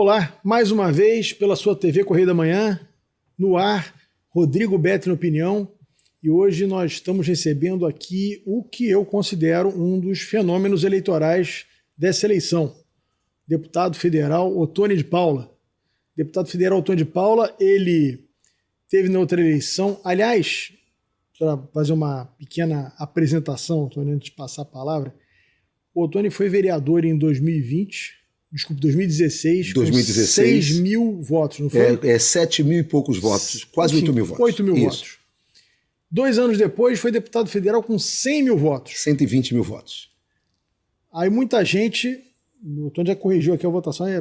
Olá, mais uma vez pela sua TV Correio da Manhã, no ar, Rodrigo Betting Opinião, e hoje nós estamos recebendo aqui o que eu considero um dos fenômenos eleitorais dessa eleição, deputado federal Ottoni de Paula. Deputado federal Ottoni de Paula, ele teve na outra eleição, aliás, para fazer uma pequena apresentação, Ottoni, antes de passar a palavra, o Ottoni foi vereador em 2016, com 6 mil votos, não foi? 7 mil e poucos votos, quase 8 mil votos. 8 mil votos. 2 anos depois foi deputado federal com 100 mil votos. 120 mil votos. Aí muita gente, o Ottoni já corrigiu aqui a votação, é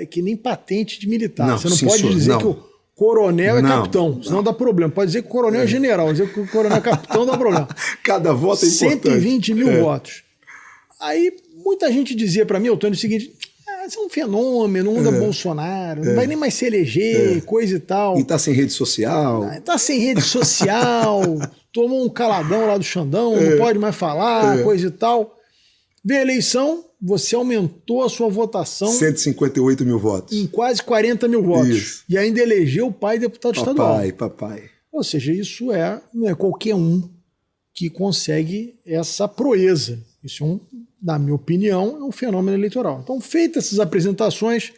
que nem patente de militar. Não, você não pode dizer não. Que o coronel é capitão, senão dá problema. Pode dizer que o coronel é general, dizer que o coronel é capitão dá problema. Cada voto é importante. 120 mil votos. Aí muita gente dizia para mim, Ottoni, o seguinte: isso é um fenômeno, não anda Bolsonaro, não vai nem mais se eleger, coisa e tal. E tá sem rede social. Tá sem rede social, tomou um caladão lá do Xandão, não pode mais falar, coisa e tal. Veio a eleição, você aumentou a sua votação 158 mil votos. Em quase 40 mil votos. Isso. E ainda elegeu o pai deputado estadual. Papai. Ou seja, isso não é qualquer um que consegue essa proeza. Isso na minha opinião, é um fenômeno eleitoral. Então, feitas essas apresentações,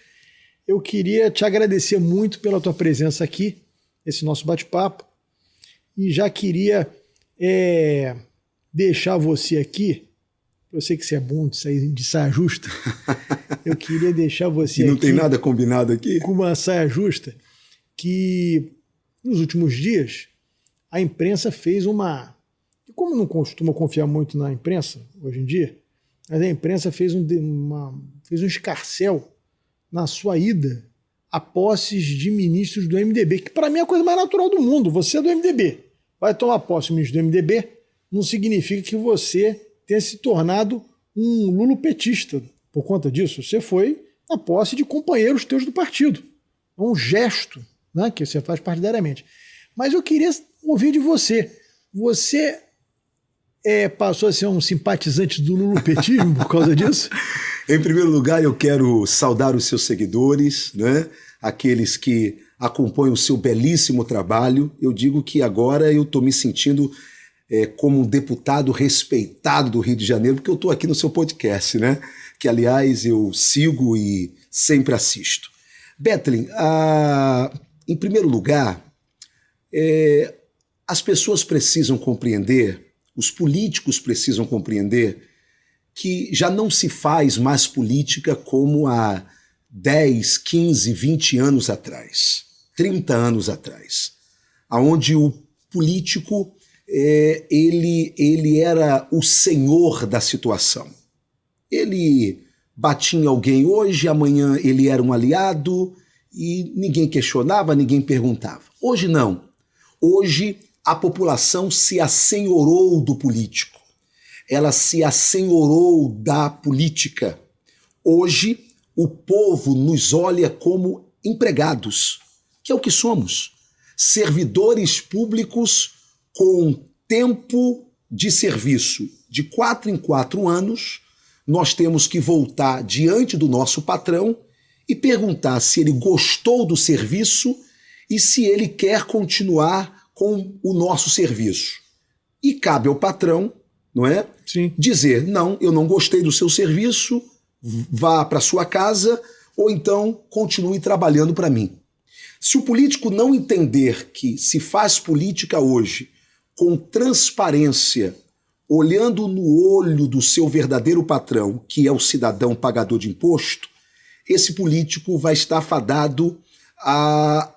eu queria te agradecer muito pela tua presença aqui, esse nosso bate-papo, e já queria deixar você aqui, eu sei que você é bom de saia justa, eu queria deixar você aqui... Não tem nada combinado aqui? Com uma saia justa, que nos últimos dias a imprensa fez uma... Como não costumo confiar muito na imprensa hoje em dia, mas a imprensa fez um escarcéu na sua ida a posses de ministros do MDB, que para mim é a coisa mais natural do mundo. Você é do MDB, vai tomar posse do ministro do MDB, não significa que você tenha se tornado um lulopetista por conta disso. Você foi na posse de companheiros teus do partido. É um gesto, né, que você faz partidariamente. Mas eu queria ouvir de você. Você passou a ser um simpatizante do lulopetismo por causa disso? Em primeiro lugar, eu quero saudar os seus seguidores, né? Aqueles que acompanham o seu belíssimo trabalho. Eu digo que agora eu estou me sentindo como um deputado respeitado do Rio de Janeiro, porque eu estou aqui no seu podcast, né? Que, aliás, eu sigo e sempre assisto. Betting, em primeiro lugar, as pessoas precisam compreender, os políticos precisam compreender que já não se faz mais política como há 10, 15, 20 anos atrás, 30 anos atrás, onde o político ele era o senhor da situação. Ele batia em alguém hoje, amanhã ele era um aliado e ninguém questionava, ninguém perguntava. Hoje não. Hoje a população se assenhorou do político. Ela se assenhorou da política. Hoje, o povo nos olha como empregados, que é o que somos. Servidores públicos com tempo de serviço. De 4 em 4 anos, nós temos que voltar diante do nosso patrão e perguntar se ele gostou do serviço e se ele quer continuar com o nosso serviço. E cabe ao patrão, não é? Sim. Dizer, não, eu não gostei do seu serviço, vá para sua casa, ou então continue trabalhando para mim. Se o político não entender que se faz política hoje com transparência, olhando no olho do seu verdadeiro patrão, que é o cidadão pagador de imposto, esse político vai estar fadado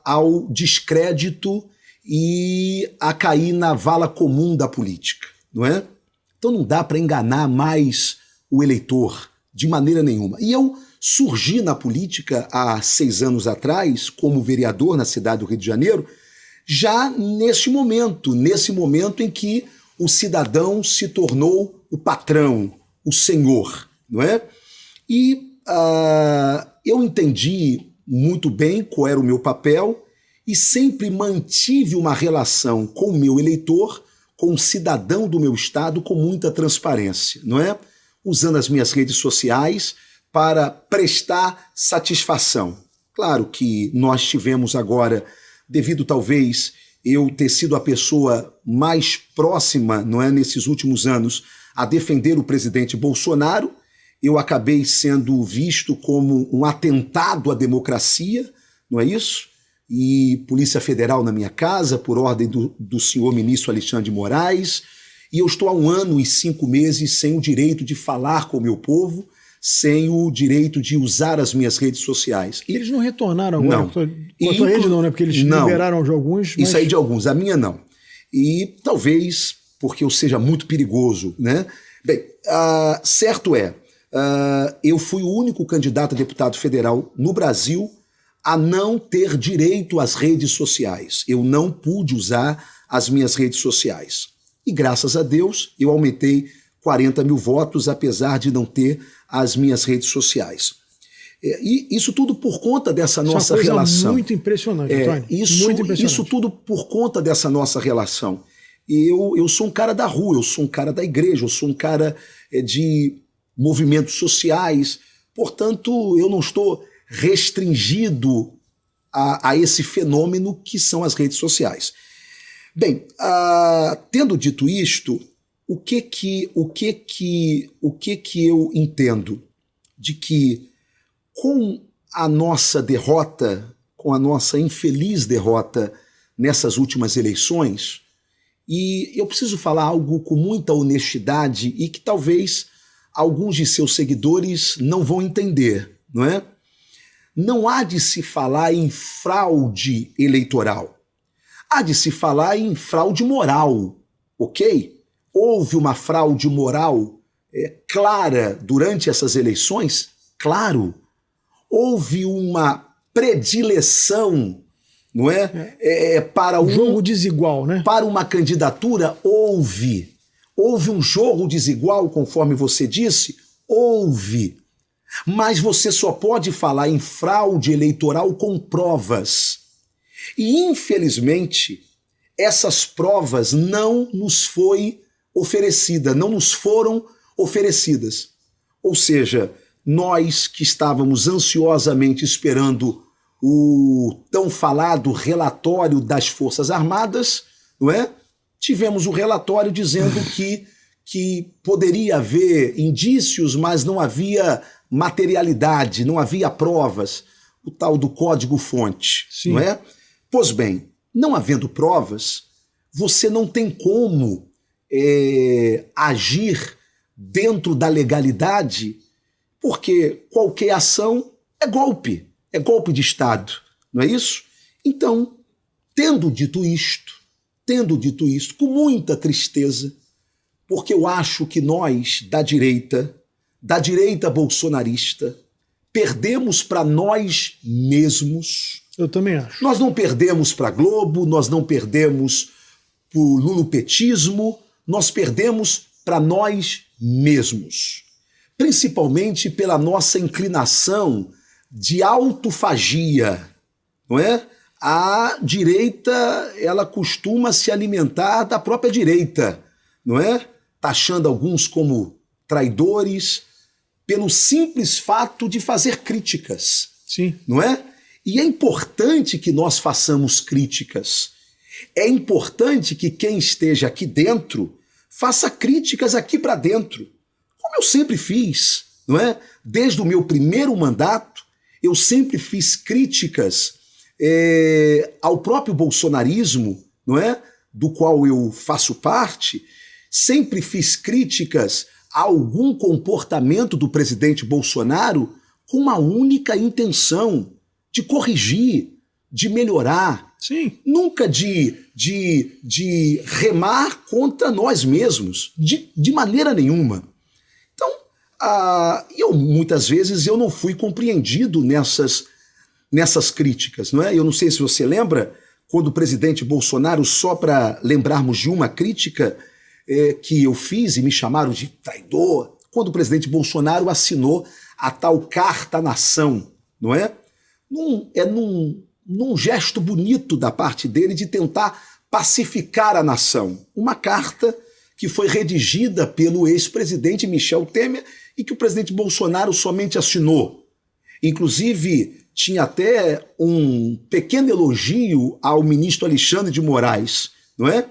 ao descrédito e a cair na vala comum da política, não é? Então não dá para enganar mais o eleitor, de maneira nenhuma. E eu surgi na política há 6 anos atrás, como vereador na cidade do Rio de Janeiro, já nesse momento em que o cidadão se tornou o patrão, o senhor, não é? E eu entendi muito bem qual era o meu papel e sempre mantive uma relação com o meu eleitor, com o cidadão do meu estado, com muita transparência, não é? Usando as minhas redes sociais, para prestar satisfação. Claro que nós tivemos agora, devido talvez eu ter sido a pessoa mais próxima, não é, nesses últimos anos, a defender o presidente Bolsonaro, eu acabei sendo visto como um atentado à democracia, não é isso? E Polícia Federal na minha casa, por ordem do senhor ministro Alexandre de Moraes, e eu estou há 1 ano e 5 meses sem o direito de falar com o meu povo, sem o direito de usar as minhas redes sociais. Eles não retornaram agora? Não. Com a tua rede não, né? Porque eles liberaram de alguns. Mas... Isso aí de alguns, a minha não. E talvez porque eu seja muito perigoso, né? Bem, certo é, eu fui o único candidato a deputado federal no Brasil a não ter direito às redes sociais. Eu não pude usar as minhas redes sociais. E graças a Deus eu aumentei 40 mil votos, apesar de não ter as minhas redes sociais. E isso tudo por conta dessa nossa relação. Muito impressionante, Antônio. Muito impressionante. Isso tudo por conta dessa nossa relação. Eu sou um cara da rua, eu sou um cara da igreja, eu sou um cara de movimentos sociais, portanto, eu não estou restringido a esse fenômeno que são as redes sociais. Bem, tendo dito isto, o que eu entendo? De que com a nossa derrota, com a nossa infeliz derrota nessas últimas eleições, e eu preciso falar algo com muita honestidade e que talvez alguns de seus seguidores não vão entender, não é? Não há de se falar em fraude eleitoral. Há de se falar em fraude moral, ok? Houve uma fraude moral clara durante essas eleições? Claro. Houve uma predileção, não é? Para um jogo desigual, né? Para uma candidatura, houve. Houve um jogo desigual, conforme você disse? Houve. Mas você só pode falar em fraude eleitoral com provas. E, infelizmente, essas provas não nos foram oferecidas. Ou seja, nós que estávamos ansiosamente esperando o tão falado relatório das Forças Armadas, não é? Tivemos o relatório dizendo que poderia haver indícios, mas não havia materialidade, não havia provas, o tal do código-fonte, não é? Pois bem, não havendo provas, você não tem como agir dentro da legalidade, porque qualquer ação é golpe de Estado, não é isso? Então, tendo dito isto, com muita tristeza, porque eu acho que nós, da direita bolsonarista, perdemos para nós mesmos. Eu também acho. Nós não perdemos para a Globo, nós não perdemos para o lulopetismo, nós perdemos para nós mesmos. Principalmente pela nossa inclinação de autofagia, não é? A direita, ela costuma se alimentar da própria direita, não é? Taxando alguns como traidores, pelo simples fato de fazer críticas. Sim. Não é? E é importante que nós façamos críticas. É importante que quem esteja aqui dentro faça críticas aqui para dentro, como eu sempre fiz, não é? Desde o meu primeiro mandato, eu sempre fiz críticas ao próprio bolsonarismo, não é? Do qual eu faço parte, sempre fiz críticas a algum comportamento do presidente Bolsonaro com uma única intenção de corrigir, de melhorar. Sim. Nunca de remar contra nós mesmos, de maneira nenhuma. Então, muitas vezes eu não fui compreendido nessas críticas, não é? Eu não sei se você lembra, quando o presidente Bolsonaro, só para lembrarmos de uma crítica que eu fiz e me chamaram de traidor, quando o presidente Bolsonaro assinou a tal Carta à Nação, não é? Num gesto bonito da parte dele de tentar pacificar a nação. Uma carta que foi redigida pelo ex-presidente Michel Temer e que o presidente Bolsonaro somente assinou. Inclusive, tinha até um pequeno elogio ao ministro Alexandre de Moraes, não é?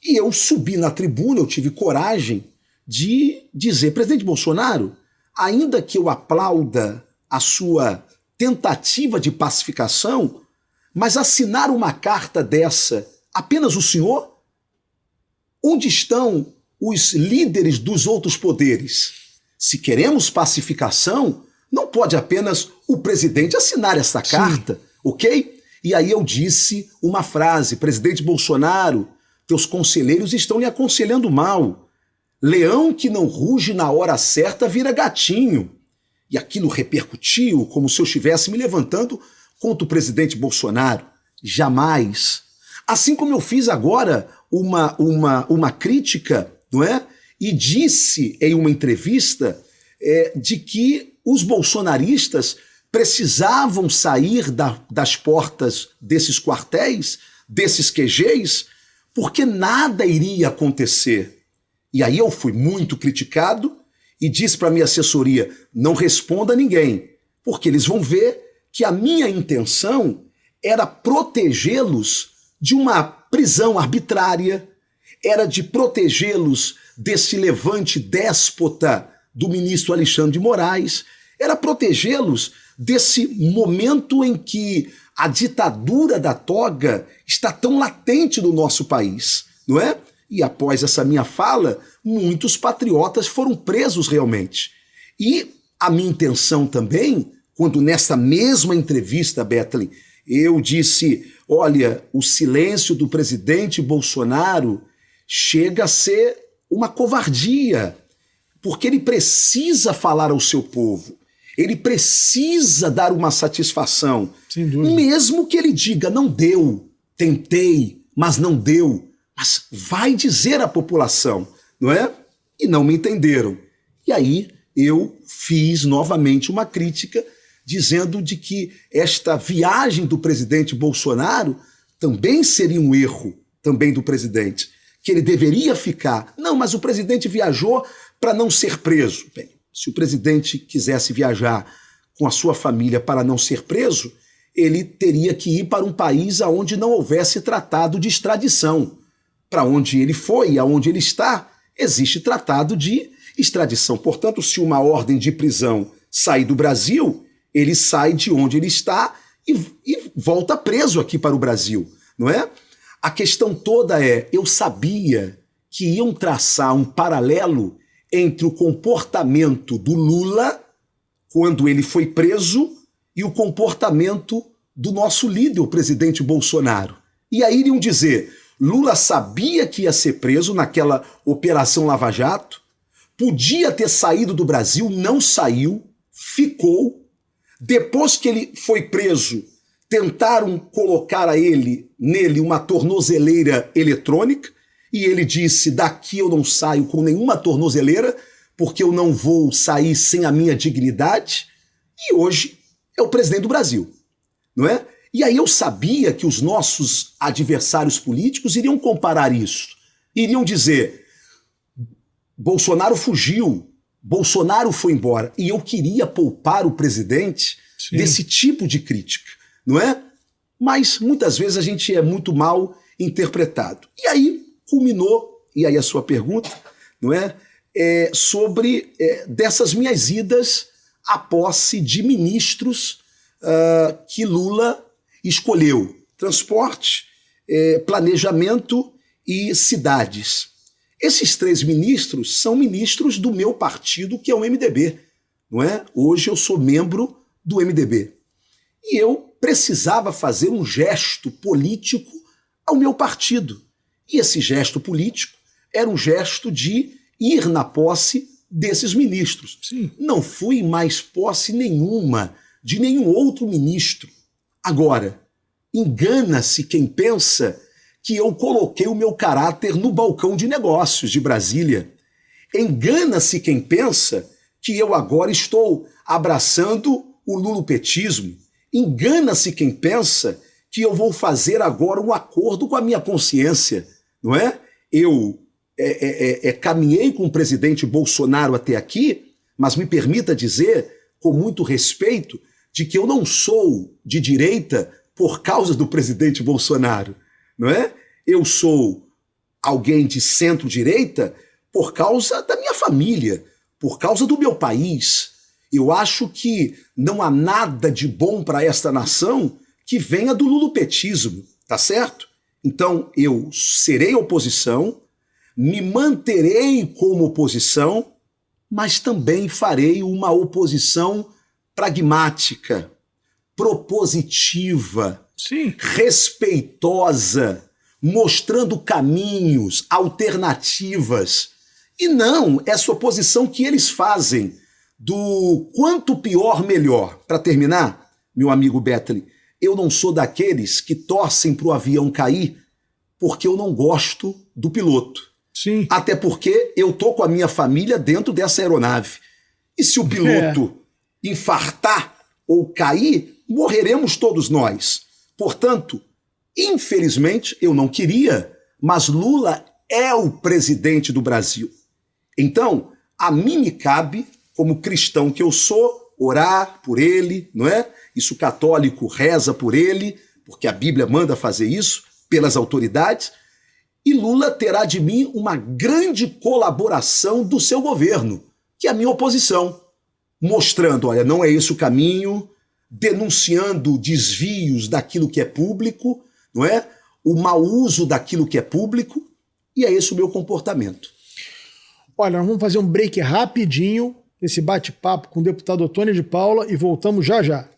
E eu subi na tribuna, eu tive coragem de dizer, presidente Bolsonaro, ainda que eu aplauda a sua tentativa de pacificação, mas assinar uma carta dessa, apenas o senhor? Onde estão os líderes dos outros poderes? Se queremos pacificação, não pode apenas o presidente assinar essa carta, ok? E aí eu disse uma frase, presidente Bolsonaro, teus conselheiros estão lhe aconselhando mal. Leão que não ruge na hora certa vira gatinho. E aquilo repercutiu como se eu estivesse me levantando contra o presidente Bolsonaro. Jamais. Assim como eu fiz agora uma crítica, não é? E disse em uma entrevista de que os bolsonaristas precisavam sair das portas desses quartéis, desses QGs, porque nada iria acontecer. E aí eu fui muito criticado e disse para a minha assessoria, não responda a ninguém, porque eles vão ver que a minha intenção era protegê-los de uma prisão arbitrária, era de protegê-los desse levante déspota do ministro Alexandre de Moraes, era protegê-los desse momento em que a ditadura da toga está tão latente no nosso país, não é? E após essa minha fala, muitos patriotas foram presos realmente. E a minha intenção também, quando nessa mesma entrevista, Bethlen, eu disse, olha, o silêncio do presidente Bolsonaro chega a ser uma covardia, porque ele precisa falar ao seu povo, ele precisa dar uma satisfação, sem dúvida, mesmo que ele diga, não deu, tentei, mas não deu, mas vai dizer à população, não é? E não me entenderam. E aí eu fiz novamente uma crítica dizendo de que esta viagem do presidente Bolsonaro também seria um erro também do presidente, que ele deveria ficar. Não, mas o presidente viajou para não ser preso. Bem, se o presidente quisesse viajar com a sua família para não ser preso, ele teria que ir para um país onde não houvesse tratado de extradição. Para onde ele foi e aonde ele está, existe tratado de extradição. Portanto, se uma ordem de prisão sair do Brasil, ele sai de onde ele está e volta preso aqui para o Brasil, não é? A questão toda é, eu sabia que iam traçar um paralelo entre o comportamento do Lula, quando ele foi preso, e o comportamento do nosso líder, o presidente Bolsonaro. E aí iriam dizer, Lula sabia que ia ser preso naquela Operação Lava Jato, podia ter saído do Brasil, não saiu, ficou. Depois que ele foi preso, tentaram colocar nele uma tornozeleira eletrônica, e ele disse, daqui eu não saio com nenhuma tornozeleira, porque eu não vou sair sem a minha dignidade, e hoje é o presidente do Brasil, não é? E aí eu sabia que os nossos adversários políticos iriam comparar isso, iriam dizer, Bolsonaro fugiu, Bolsonaro foi embora, e eu queria poupar o presidente desse tipo de crítica, não é? Mas muitas vezes a gente é muito mal interpretado. E aí culminou, e aí a sua pergunta, não é? Sobre dessas minhas idas à posse de ministros que Lula escolheu. Transporte, planejamento e cidades. Esses 3 ministros são ministros do meu partido, que é o MDB, não é? Hoje eu sou membro do MDB. E eu precisava fazer um gesto político ao meu partido. E esse gesto político era um gesto de ir na posse desses ministros. Sim. Não fui mais posse nenhuma de nenhum outro ministro. Agora, engana-se quem pensa que eu coloquei o meu caráter no balcão de negócios de Brasília. Engana-se quem pensa que eu agora estou abraçando o lulopetismo. Engana-se quem pensa que eu vou fazer agora um acordo com a minha consciência, não é? Eu caminhei com o presidente Bolsonaro até aqui, mas me permita dizer, com muito respeito, de que eu não sou de direita por causa do presidente Bolsonaro, não é? Eu sou alguém de centro-direita por causa da minha família, por causa do meu país. Eu acho que não há nada de bom para esta nação que venha do lulopetismo, tá certo? Então eu serei oposição, me manterei como oposição, mas também farei uma oposição pragmática, propositiva, Sim. respeitosa, mostrando caminhos, alternativas. E não essa oposição que eles fazem do quanto pior, melhor. Para terminar, meu amigo Betley, eu não sou daqueles que torcem para o avião cair porque eu não gosto do piloto. Sim. Até porque eu tô com a minha família dentro dessa aeronave. E se o piloto infartar ou cair, morreremos todos nós. Portanto, infelizmente, eu não queria, mas Lula é o presidente do Brasil. Então, a mim me cabe, como cristão que eu sou, orar por ele, não é? Isso o católico reza por ele, porque a Bíblia manda fazer isso, pelas autoridades, e Lula terá de mim uma grande colaboração do seu governo, que é a minha oposição, mostrando, olha, não é esse o caminho, denunciando desvios daquilo que é público, não é? O mau uso daquilo que é público, e é esse o meu comportamento. Olha, nós vamos fazer um break rapidinho, esse bate-papo com o deputado Ottoni de Paula, e voltamos já já.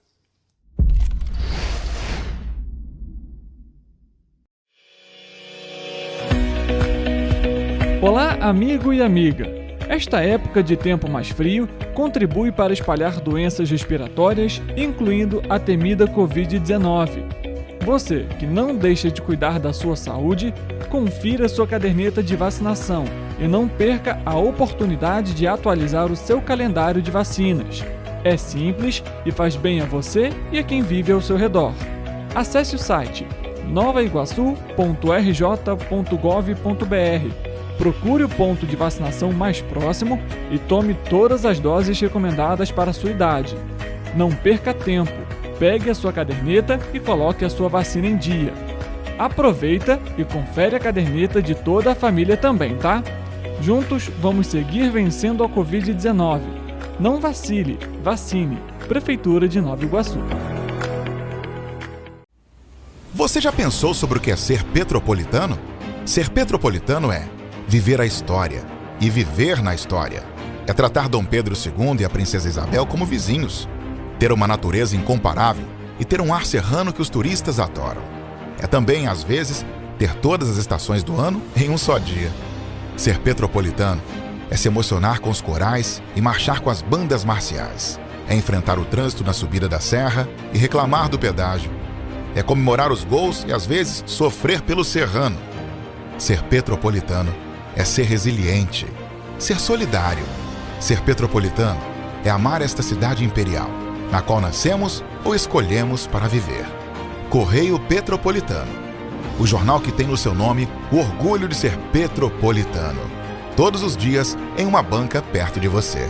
Olá, amigo e amiga! Esta época de tempo mais frio contribui para espalhar doenças respiratórias, incluindo a temida Covid-19. Você que não deixa de cuidar da sua saúde, confira sua caderneta de vacinação e não perca a oportunidade de atualizar o seu calendário de vacinas. É simples e faz bem a você e a quem vive ao seu redor. Acesse o site novaiguaçu.rj.gov.br. Procure o ponto de vacinação mais próximo e tome todas as doses recomendadas para a sua idade. Não perca tempo, pegue a sua caderneta e coloque a sua vacina em dia. Aproveita e confere a caderneta de toda a família também, tá? Juntos vamos seguir vencendo a Covid-19. Não vacile, vacine. Prefeitura de Nova Iguaçu. Você já pensou sobre o que é ser petropolitano? Ser petropolitano é viver a história e viver na história. É tratar Dom Pedro II e a Princesa Isabel como vizinhos. Ter uma natureza incomparável e ter um ar serrano que os turistas adoram. É também, às vezes, ter todas as estações do ano em um só dia. Ser petropolitano é se emocionar com os corais e marchar com as bandas marciais. É enfrentar o trânsito na subida da serra e reclamar do pedágio. É comemorar os gols e, às vezes, sofrer pelo serrano. Ser petropolitano é ser resiliente, ser solidário. Ser petropolitano é amar esta cidade imperial, na qual nascemos ou escolhemos para viver. Correio Petropolitano, o jornal que tem no seu nome o orgulho de ser petropolitano. Todos os dias em uma banca perto de você.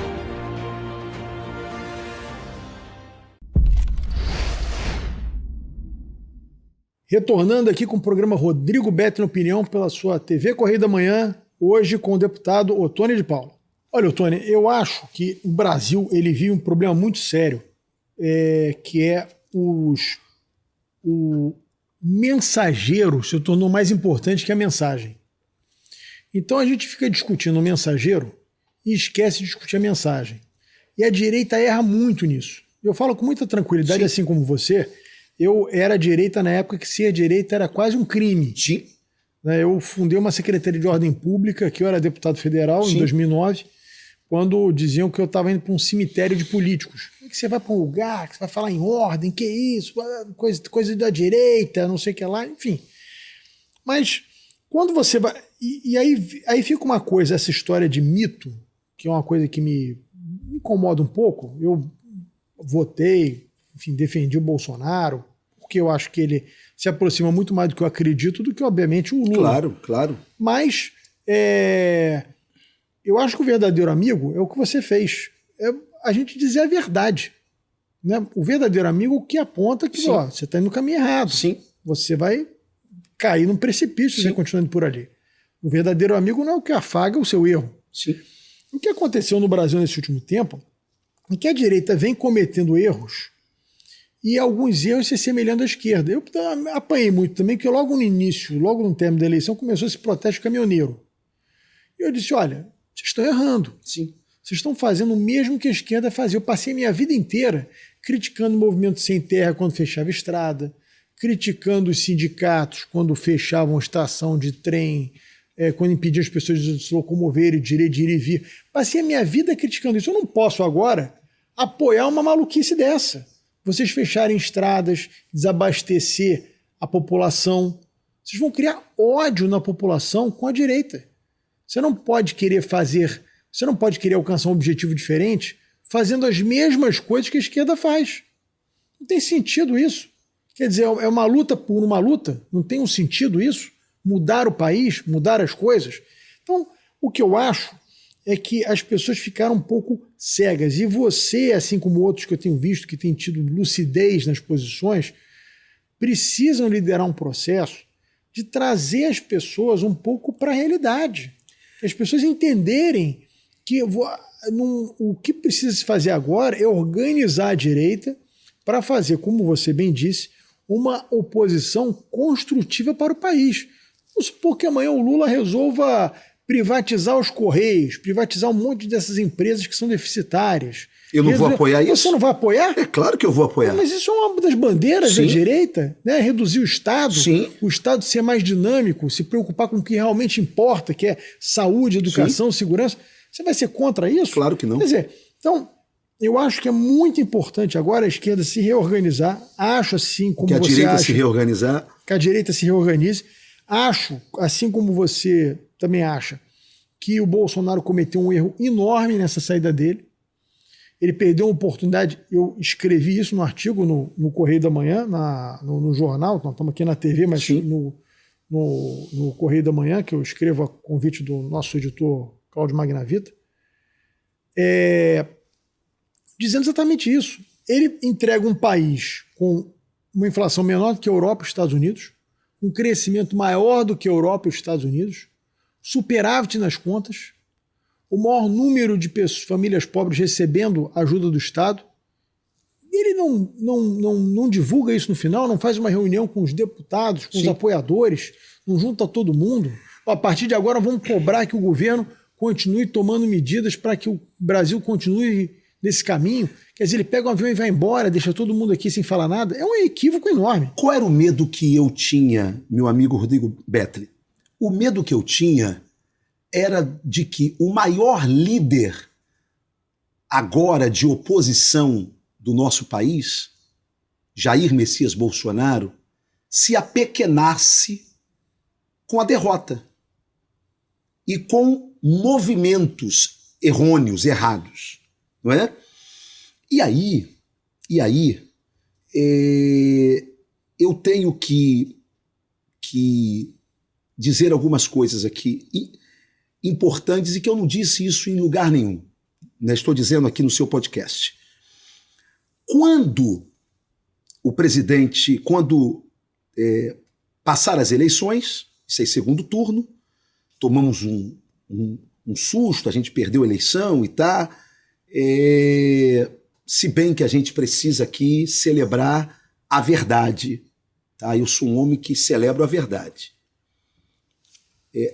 Retornando aqui com o programa Rodrigo Betley na Opinião pela sua TV Correio da Manhã, hoje com o deputado Ottoni de Paula. Olha, Ottoni, eu acho que o Brasil ele vive um problema muito sério, que é o mensageiro se tornou mais importante que a mensagem. Então a gente fica discutindo o mensageiro e esquece de discutir a mensagem. E a direita erra muito nisso. Eu falo com muita tranquilidade, sim, assim como você. Eu era direita na época que ser direita era quase um crime. Sim. Eu fundei uma Secretaria de Ordem Pública, que eu era deputado federal, sim, em 2009, quando diziam que eu estava indo para um cemitério de políticos. Que você vai para um lugar, que você vai falar em ordem, que isso, coisa da direita, não sei o que lá, enfim. Mas quando você vai... E aí fica uma coisa, essa história de mito, que é uma coisa que me incomoda um pouco. Eu votei, enfim, defendi o Bolsonaro, porque eu acho que ele se aproxima muito mais do que eu acredito do que, obviamente, o Lula. Claro, claro. Mas Eu acho que o verdadeiro amigo é o que você fez. É a gente dizer a verdade. Né? O verdadeiro amigo é o que aponta que você está indo no caminho errado. Sim. Você vai cair num precipício se você continuando por ali. O verdadeiro amigo não é o que afaga o seu erro. Sim. O que aconteceu no Brasil nesse último tempo é que a direita vem cometendo erros e alguns erros se assemelhando à esquerda. Eu apanhei muito também, que logo no início, logo no término da eleição, começou esse protesto caminhoneiro. E eu disse, olha, vocês estão errando. Sim. Vocês estão fazendo o mesmo que a esquerda fazia. Eu passei a minha vida inteira criticando o movimento sem terra quando fechava estrada, criticando os sindicatos quando fechavam estação de trem, quando impediam as pessoas de se locomoverem, de ir e vir. Passei a minha vida criticando isso. Eu não posso agora apoiar uma maluquice dessa. Vocês fecharem estradas, desabastecer a população. Vocês vão criar ódio na população com a direita. Você não pode querer alcançar um objetivo diferente fazendo as mesmas coisas que a esquerda faz. Não tem sentido isso. Quer dizer, é uma luta por uma luta? Não tem um sentido isso? Mudar o país, mudar as coisas? Então, o que eu acho é que as pessoas ficaram um pouco cegas. E você, assim como outros que eu tenho visto, que têm tido lucidez nas posições, precisam liderar um processo de trazer as pessoas um pouco para a realidade. As pessoas entenderem que o que precisa se fazer agora é organizar a direita para fazer, como você bem disse, uma oposição construtiva para o país. Vamos supor que amanhã o Lula resolva privatizar os Correios, privatizar um monte dessas empresas que são deficitárias. Eu não vou apoiar isso. Você não vai apoiar? É claro que eu vou apoiar. Mas isso é uma das bandeiras da direita, né? Reduzir o Estado, o Estado ser mais dinâmico, se preocupar com o que realmente importa, que é saúde, educação, segurança. Você vai ser contra isso? Claro que não. Quer dizer, então, eu acho que é muito importante agora a esquerda se reorganizar. Acho, assim como você acha... Que a direita se reorganizar. Que a direita se reorganize. Acho, assim como você também acha, que o Bolsonaro cometeu um erro enorme nessa saída dele. Ele perdeu uma oportunidade, eu escrevi isso no artigo no Correio da Manhã, no jornal, nós estamos aqui na TV, mas no Correio da Manhã, que eu escrevo a convite do nosso editor Cláudio Magnavita, dizendo exatamente isso. Ele entrega um país com uma inflação menor do que a Europa e os Estados Unidos, um crescimento maior do que a Europa e os Estados Unidos, superávit nas contas, o maior número de famílias pobres recebendo ajuda do Estado. Ele não divulga isso no final, não faz uma reunião com os deputados, com os apoiadores, não junta todo mundo. A partir de agora vamos cobrar que o governo continue tomando medidas para que o Brasil continue nesse caminho. Quer dizer, ele pega um avião e vai embora, deixa todo mundo aqui sem falar nada. É um equívoco enorme. Qual era o medo que eu tinha, meu amigo Rodrigo Betli? O medo que eu tinha era de que o maior líder agora de oposição do nosso país, Jair Messias Bolsonaro, se apequenasse com a derrota e com movimentos errôneos, errados, não é? E aí, eu tenho que dizer algumas coisas aqui importantes e que eu não disse isso em lugar nenhum. Né? Estou dizendo aqui no seu podcast. Quando o presidente, passar as eleições, isso é segundo turno, tomamos um susto, a gente perdeu a eleição e tá. Se bem que a gente precisa aqui celebrar a verdade. Tá? Eu sou um homem que celebra a verdade.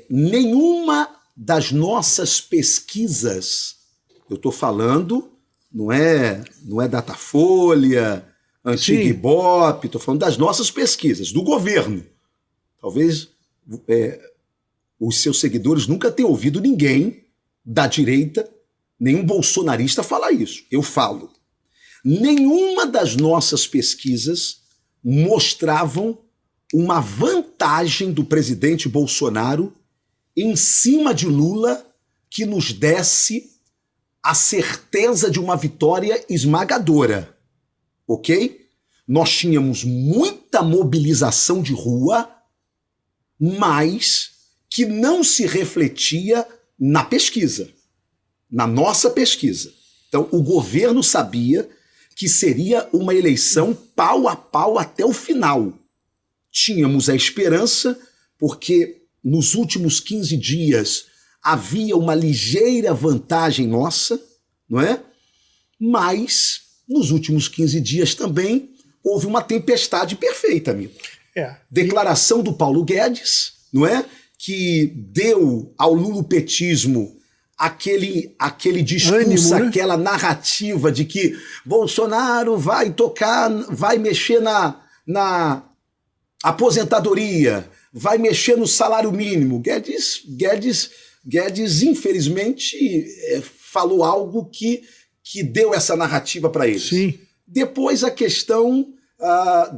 Nenhuma das nossas pesquisas, eu estou falando, não é Datafolha, Antiga Ibope, estou falando das nossas pesquisas, do governo. Talvez os seus seguidores nunca tenham ouvido ninguém da direita, nenhum bolsonarista falar isso. Eu falo. Nenhuma das nossas pesquisas mostravam uma vantagem do presidente Bolsonaro em cima de Lula que nos desse a certeza de uma vitória esmagadora, ok? Nós tínhamos muita mobilização de rua, mas que não se refletia na pesquisa, na nossa pesquisa. Então, o governo sabia que seria uma eleição pau a pau até o final. Tínhamos a esperança, porque nos últimos 15 dias havia uma ligeira vantagem nossa, não é? Mas, nos últimos 15 dias também, houve uma tempestade perfeita, amigo. Declaração do Paulo Guedes, não é? Que deu ao lulopetismo aquele discurso, ânimo, né? Aquela narrativa de que Bolsonaro vai tocar, vai mexer na aposentadoria, vai mexer no salário mínimo. Guedes infelizmente, falou algo que deu essa narrativa para eles. Sim. Depois a questão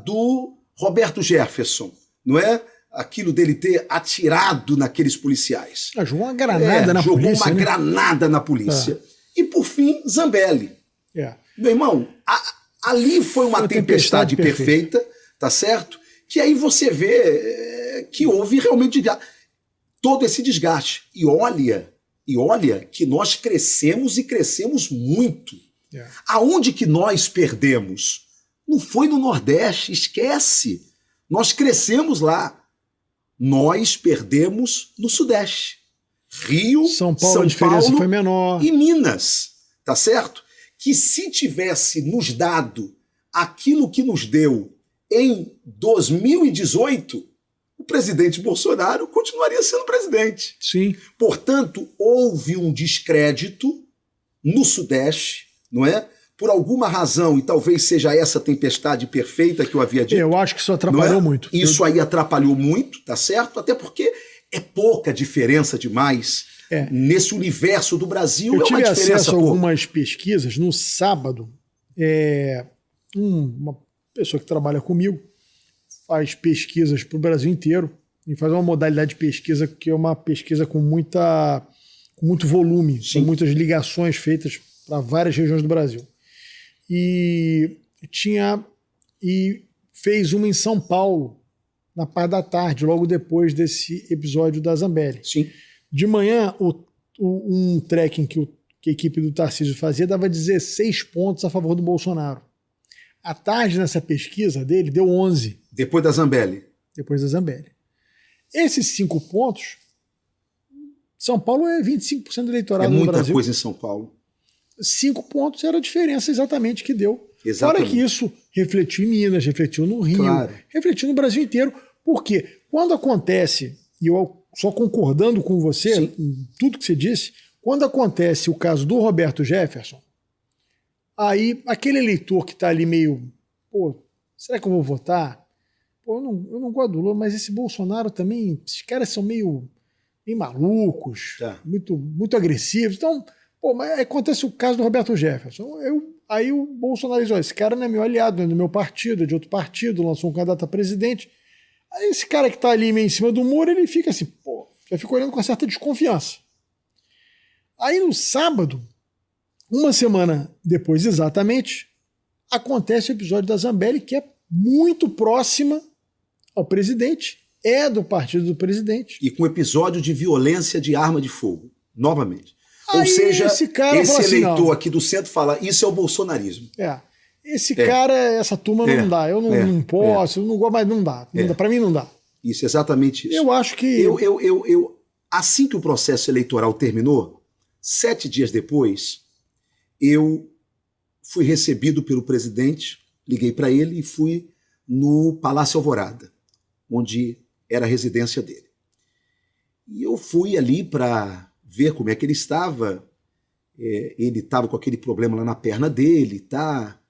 do Roberto Jefferson, não é? Aquilo dele ter atirado naqueles policiais. Jogou uma granada na polícia. Jogou uma granada na polícia. E, por fim, Zambelli. Meu irmão, ali foi uma tempestade perfeita, tá certo? Que aí você vê que houve realmente todo esse desgaste. E olha que nós crescemos e crescemos muito. Aonde que nós perdemos? Não foi no Nordeste, esquece. Nós crescemos lá. Nós perdemos no Sudeste. Rio, São Paulo, a diferença foi menor. E Minas, tá certo? Que se tivesse nos dado aquilo que nos deu em 2018, o presidente Bolsonaro continuaria sendo presidente. Sim. Portanto, houve um descrédito no Sudeste, não é? Por alguma razão, e talvez seja essa tempestade perfeita que eu havia dito. Eu acho que isso atrapalhou muito. Isso aí atrapalhou muito, tá certo? Até porque é pouca diferença demais nesse universo do Brasil. Eu tive acesso a algumas pesquisas. No sábado, uma pessoa que trabalha comigo faz pesquisas para o Brasil inteiro e faz uma modalidade de pesquisa que é uma pesquisa com muito volume, com muitas ligações feitas para várias regiões do Brasil. E fez uma em São Paulo, na parte da tarde, logo depois desse episódio da Zambelli. Sim. De manhã, um tracking que a equipe do Tarcísio fazia dava 16 pontos a favor do Bolsonaro. À tarde, nessa pesquisa dele, deu 11. Depois da Zambelli. Depois da Zambelli. Esses 5 pontos, São Paulo é 25% do eleitorado no Brasil. É muita coisa em São Paulo. 5 pontos era a diferença exatamente que deu. Exatamente. Fora que isso refletiu em Minas, refletiu no Rio, refletiu no Brasil inteiro. Porque quando acontece, e eu só concordando com você, em tudo que você disse, quando acontece o caso do Roberto Jefferson, aí aquele eleitor que está ali meio, será que eu vou votar? Eu não gosto do Lula, mas esse Bolsonaro também, esses caras são meio malucos, muito agressivos. Então, mas acontece o caso do Roberto Jefferson. Aí o Bolsonaro diz, esse cara não é meu aliado, não é do meu partido, é de outro partido, lançou um candidato a presidente. Aí esse cara que está ali meio em cima do muro, ele fica assim, já fica olhando com uma certa desconfiança. Aí no sábado, uma semana depois exatamente, acontece o episódio da Zambelli, que é muito próxima ao presidente, é do partido do presidente. E com episódio de violência de arma de fogo, novamente. Ou seja, esse eleitor aqui do centro fala, isso é o bolsonarismo. Esse cara, essa turma não dá. Eu não posso, eu não gosto, mas não dá. Para mim não dá. Isso, exatamente isso. Eu acho que... Assim que o processo eleitoral terminou, 7 dias depois, eu fui recebido pelo presidente, liguei para ele e fui no Palácio Alvorada, onde era a residência dele. E eu fui ali para ver como é que ele estava. Ele estava com aquele problema lá na perna dele, tá?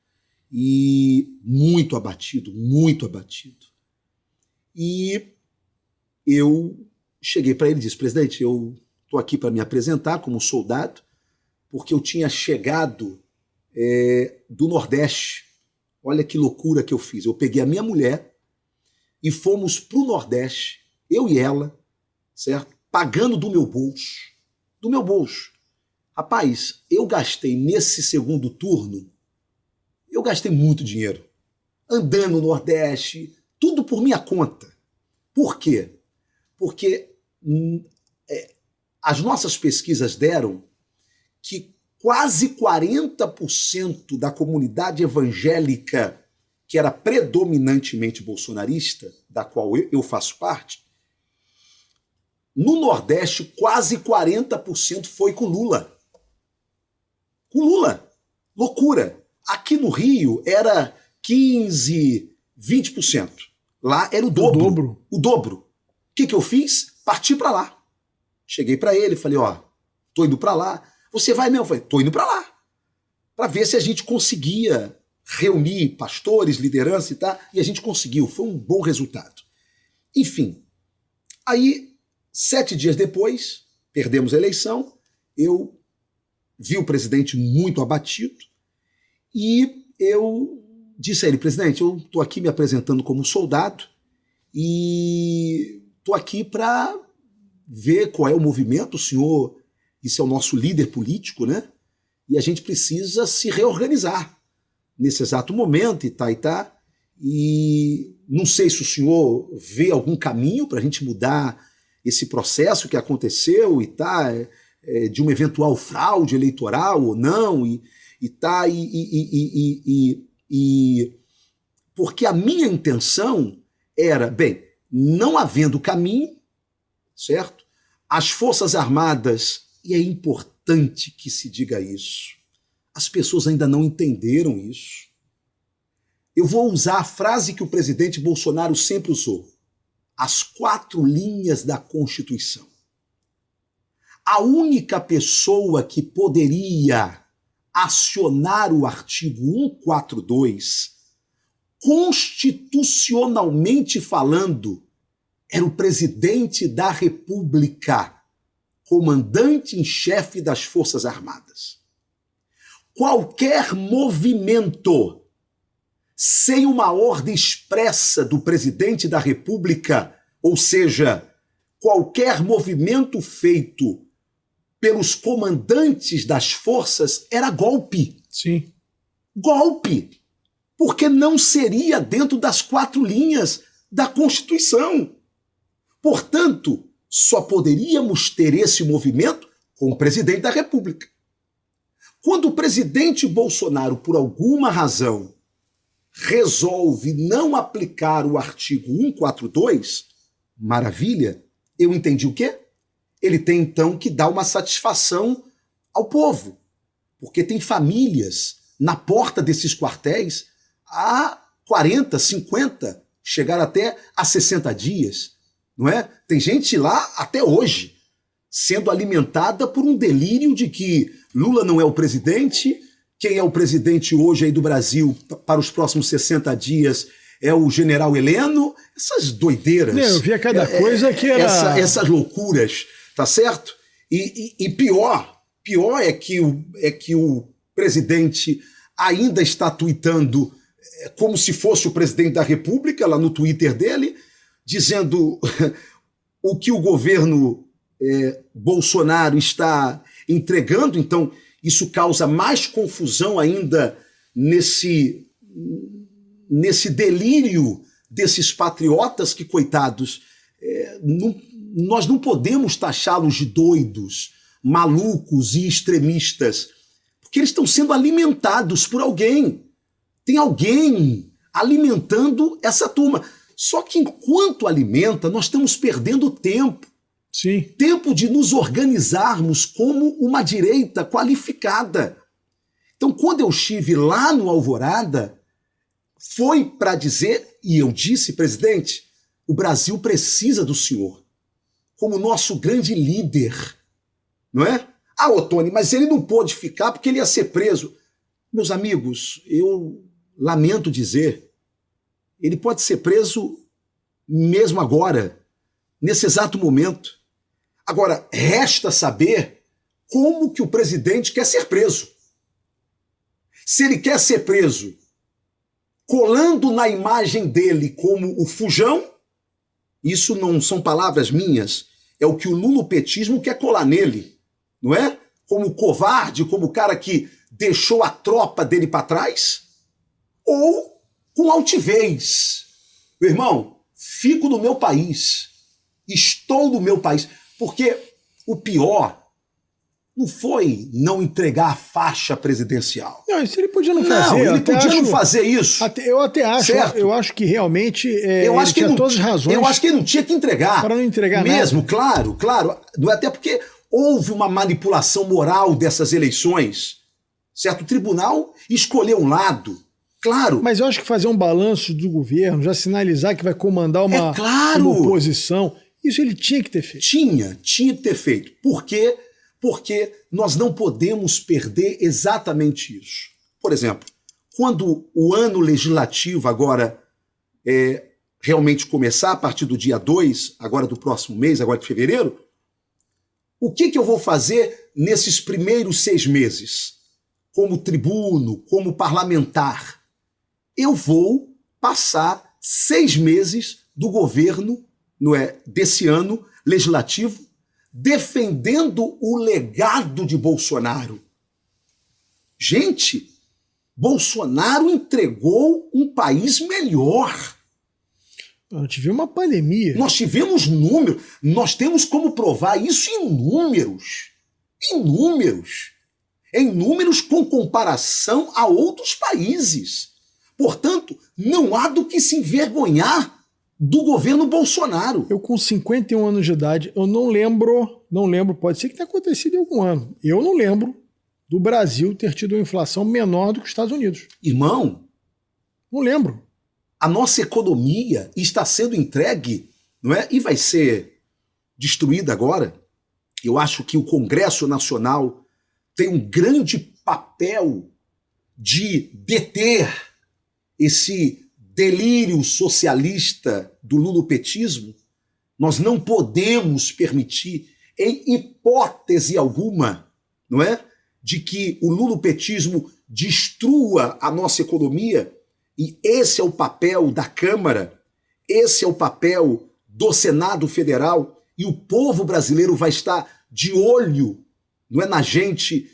E muito abatido, muito abatido. E eu cheguei para ele e disse, presidente, eu estou aqui para me apresentar como soldado, porque eu tinha chegado do Nordeste. Olha que loucura que eu fiz. Eu peguei a minha mulher e fomos para o Nordeste, eu e ela, certo? Pagando do meu bolso. Do meu bolso. Rapaz, eu gastei nesse segundo turno, eu gastei muito dinheiro. Andando no Nordeste, tudo por minha conta. Por quê? Porque as nossas pesquisas deram que quase 40% da comunidade evangélica, que era predominantemente bolsonarista, da qual eu faço parte, no Nordeste, quase 40% foi com Lula. Com Lula. Loucura. Aqui no Rio era 15%, 20%. Lá era o dobro. O dobro. O que eu fiz? Parti para lá. Cheguei para ele, falei, ó, tô indo para lá. Você vai mesmo? Eu falei, tô indo para lá. Para ver se a gente conseguia reunir pastores, liderança e tal. E a gente conseguiu. Foi um bom resultado. Enfim. Aí, 7 dias depois, perdemos a eleição. Eu vi o presidente muito abatido. E eu disse a ele, presidente, eu estou aqui me apresentando como soldado e estou aqui para ver qual é o movimento. O senhor, isso é o nosso líder político, né? E a gente precisa se reorganizar nesse exato momento e tá e tá. E não sei se o senhor vê algum caminho para a gente mudar esse processo que aconteceu e tá, de uma eventual fraude eleitoral ou não, porque a minha intenção era, bem, não havendo caminho, certo? As Forças Armadas, e é importante que se diga isso, as pessoas ainda não entenderam isso. Eu vou usar a frase que o presidente Bolsonaro sempre usou, as 4 linhas da Constituição. A única pessoa que poderia acionar o artigo 142, constitucionalmente falando, era o presidente da República, comandante em chefe das Forças Armadas. Qualquer movimento sem uma ordem expressa do presidente da República, ou seja, qualquer movimento feito pelos comandantes das forças, era golpe. Sim. Golpe. Porque não seria dentro das 4 linhas da Constituição. Portanto, só poderíamos ter esse movimento com o presidente da República. Quando o presidente Bolsonaro, por alguma razão, resolve não aplicar o artigo 142, maravilha, eu entendi o quê? Ele tem, então, que dar uma satisfação ao povo. Porque tem famílias na porta desses quartéis há 40, 50, chegar até a 60 dias, não é? Tem gente lá até hoje, sendo alimentada por um delírio de que Lula não é o presidente, quem é o presidente hoje aí do Brasil para os próximos 60 dias é o general Heleno, essas doideiras. Eu via cada coisa que era... Essas loucuras, tá certo? E pior é que o presidente ainda está tuitando como se fosse o presidente da República, lá no Twitter dele, dizendo o que o governo Bolsonaro está entregando. Então, isso causa mais confusão ainda nesse delírio desses patriotas que, coitados, nós não podemos taxá-los de doidos, malucos e extremistas, porque eles estão sendo alimentados por alguém. Tem alguém alimentando essa turma. Só que enquanto alimenta, nós estamos perdendo tempo. Sim. Tempo de nos organizarmos como uma direita qualificada. Então, quando eu estive lá no Alvorada, foi para dizer, e eu disse, presidente, o Brasil precisa do senhor como nosso grande líder, não é? Ah, Ottoni, mas ele não pôde ficar porque ele ia ser preso. Meus amigos, eu lamento dizer, ele pode ser preso mesmo agora, nesse exato momento. Agora, resta saber como que o presidente quer ser preso. Se ele quer ser preso colando na imagem dele como o fujão, isso não são palavras minhas, é o que o lulopetismo quer colar nele, não é? Como covarde, como o cara que deixou a tropa dele para trás, ou com altivez. Meu irmão, fico no meu país. Estou no meu país. Porque o pior não foi não entregar a faixa presidencial. Não, isso ele podia não fazer. Não, ele podia não fazer isso. Eu até acho. Certo? Eu acho que realmente eu acho que tinha não, todas as razões. Eu acho que ele não tinha que entregar. Para não entregar mesmo, nada. Claro. Não é até porque houve uma manipulação moral dessas eleições. Certo? O tribunal escolheu um lado. Claro. Mas eu acho que fazer um balanço do governo, já sinalizar que vai comandar uma oposição, isso ele tinha que ter feito. Tinha que ter feito. Por quê? Porque nós não podemos perder exatamente isso. Por exemplo, quando o ano legislativo agora realmente começar, a partir do dia 2, agora do próximo mês, agora de fevereiro, o que eu vou fazer nesses primeiros 6 meses? Como tribuno, como parlamentar? Eu vou passar 6 meses do governo, desse ano legislativo, defendendo o legado de Bolsonaro. Gente, Bolsonaro entregou um país melhor. Nós tivemos uma pandemia. Nós tivemos números. Nós temos como provar isso em números. Em números com comparação a outros países. Portanto, não há do que se envergonhar do governo Bolsonaro. Eu com 51 anos de idade, eu não lembro, pode ser que tenha acontecido em algum ano, eu não lembro do Brasil ter tido uma inflação menor do que os Estados Unidos. Irmão, não lembro. A nossa economia está sendo entregue, não é? E vai ser destruída agora. Eu acho que o Congresso Nacional tem um grande papel de deter esse delírio socialista do lulopetismo. Nós não podemos permitir, em hipótese alguma, não é, de que o lulopetismo destrua a nossa economia, e esse é o papel da Câmara, esse é o papel do Senado Federal, e o povo brasileiro vai estar de olho, não é, na gente,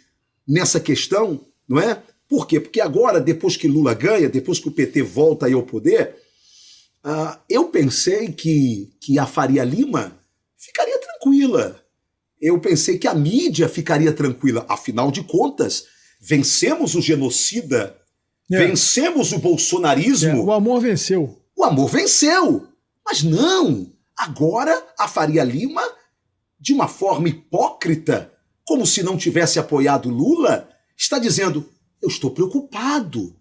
nessa questão, não é? Por quê? Porque agora, depois que Lula ganha, depois que o PT volta aí ao poder, eu pensei que a Faria Lima ficaria tranquila. Eu pensei que a mídia ficaria tranquila. Afinal de contas, vencemos o genocida, vencemos o bolsonarismo. O amor venceu. O amor venceu. Mas não. Agora a Faria Lima, de uma forma hipócrita, como se não tivesse apoiado Lula, está dizendo: eu estou preocupado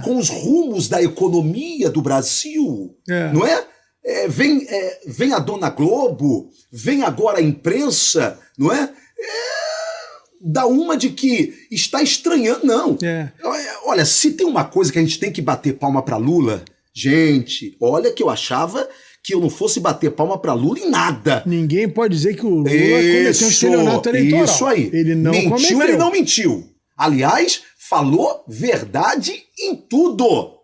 com os rumos da economia do Brasil, não é? Vem a Dona Globo, vem agora a imprensa, não é? Dá uma de que está estranhando. Não. Olha, se tem uma coisa que a gente tem que bater palma para Lula, gente, olha que eu achava que eu não fosse bater palma para Lula em nada. Ninguém pode dizer que o Lula cometeu um estelionato eleitoral. Isso aí. Ele não mentiu, ele não mentiu. Aliás, falou verdade em tudo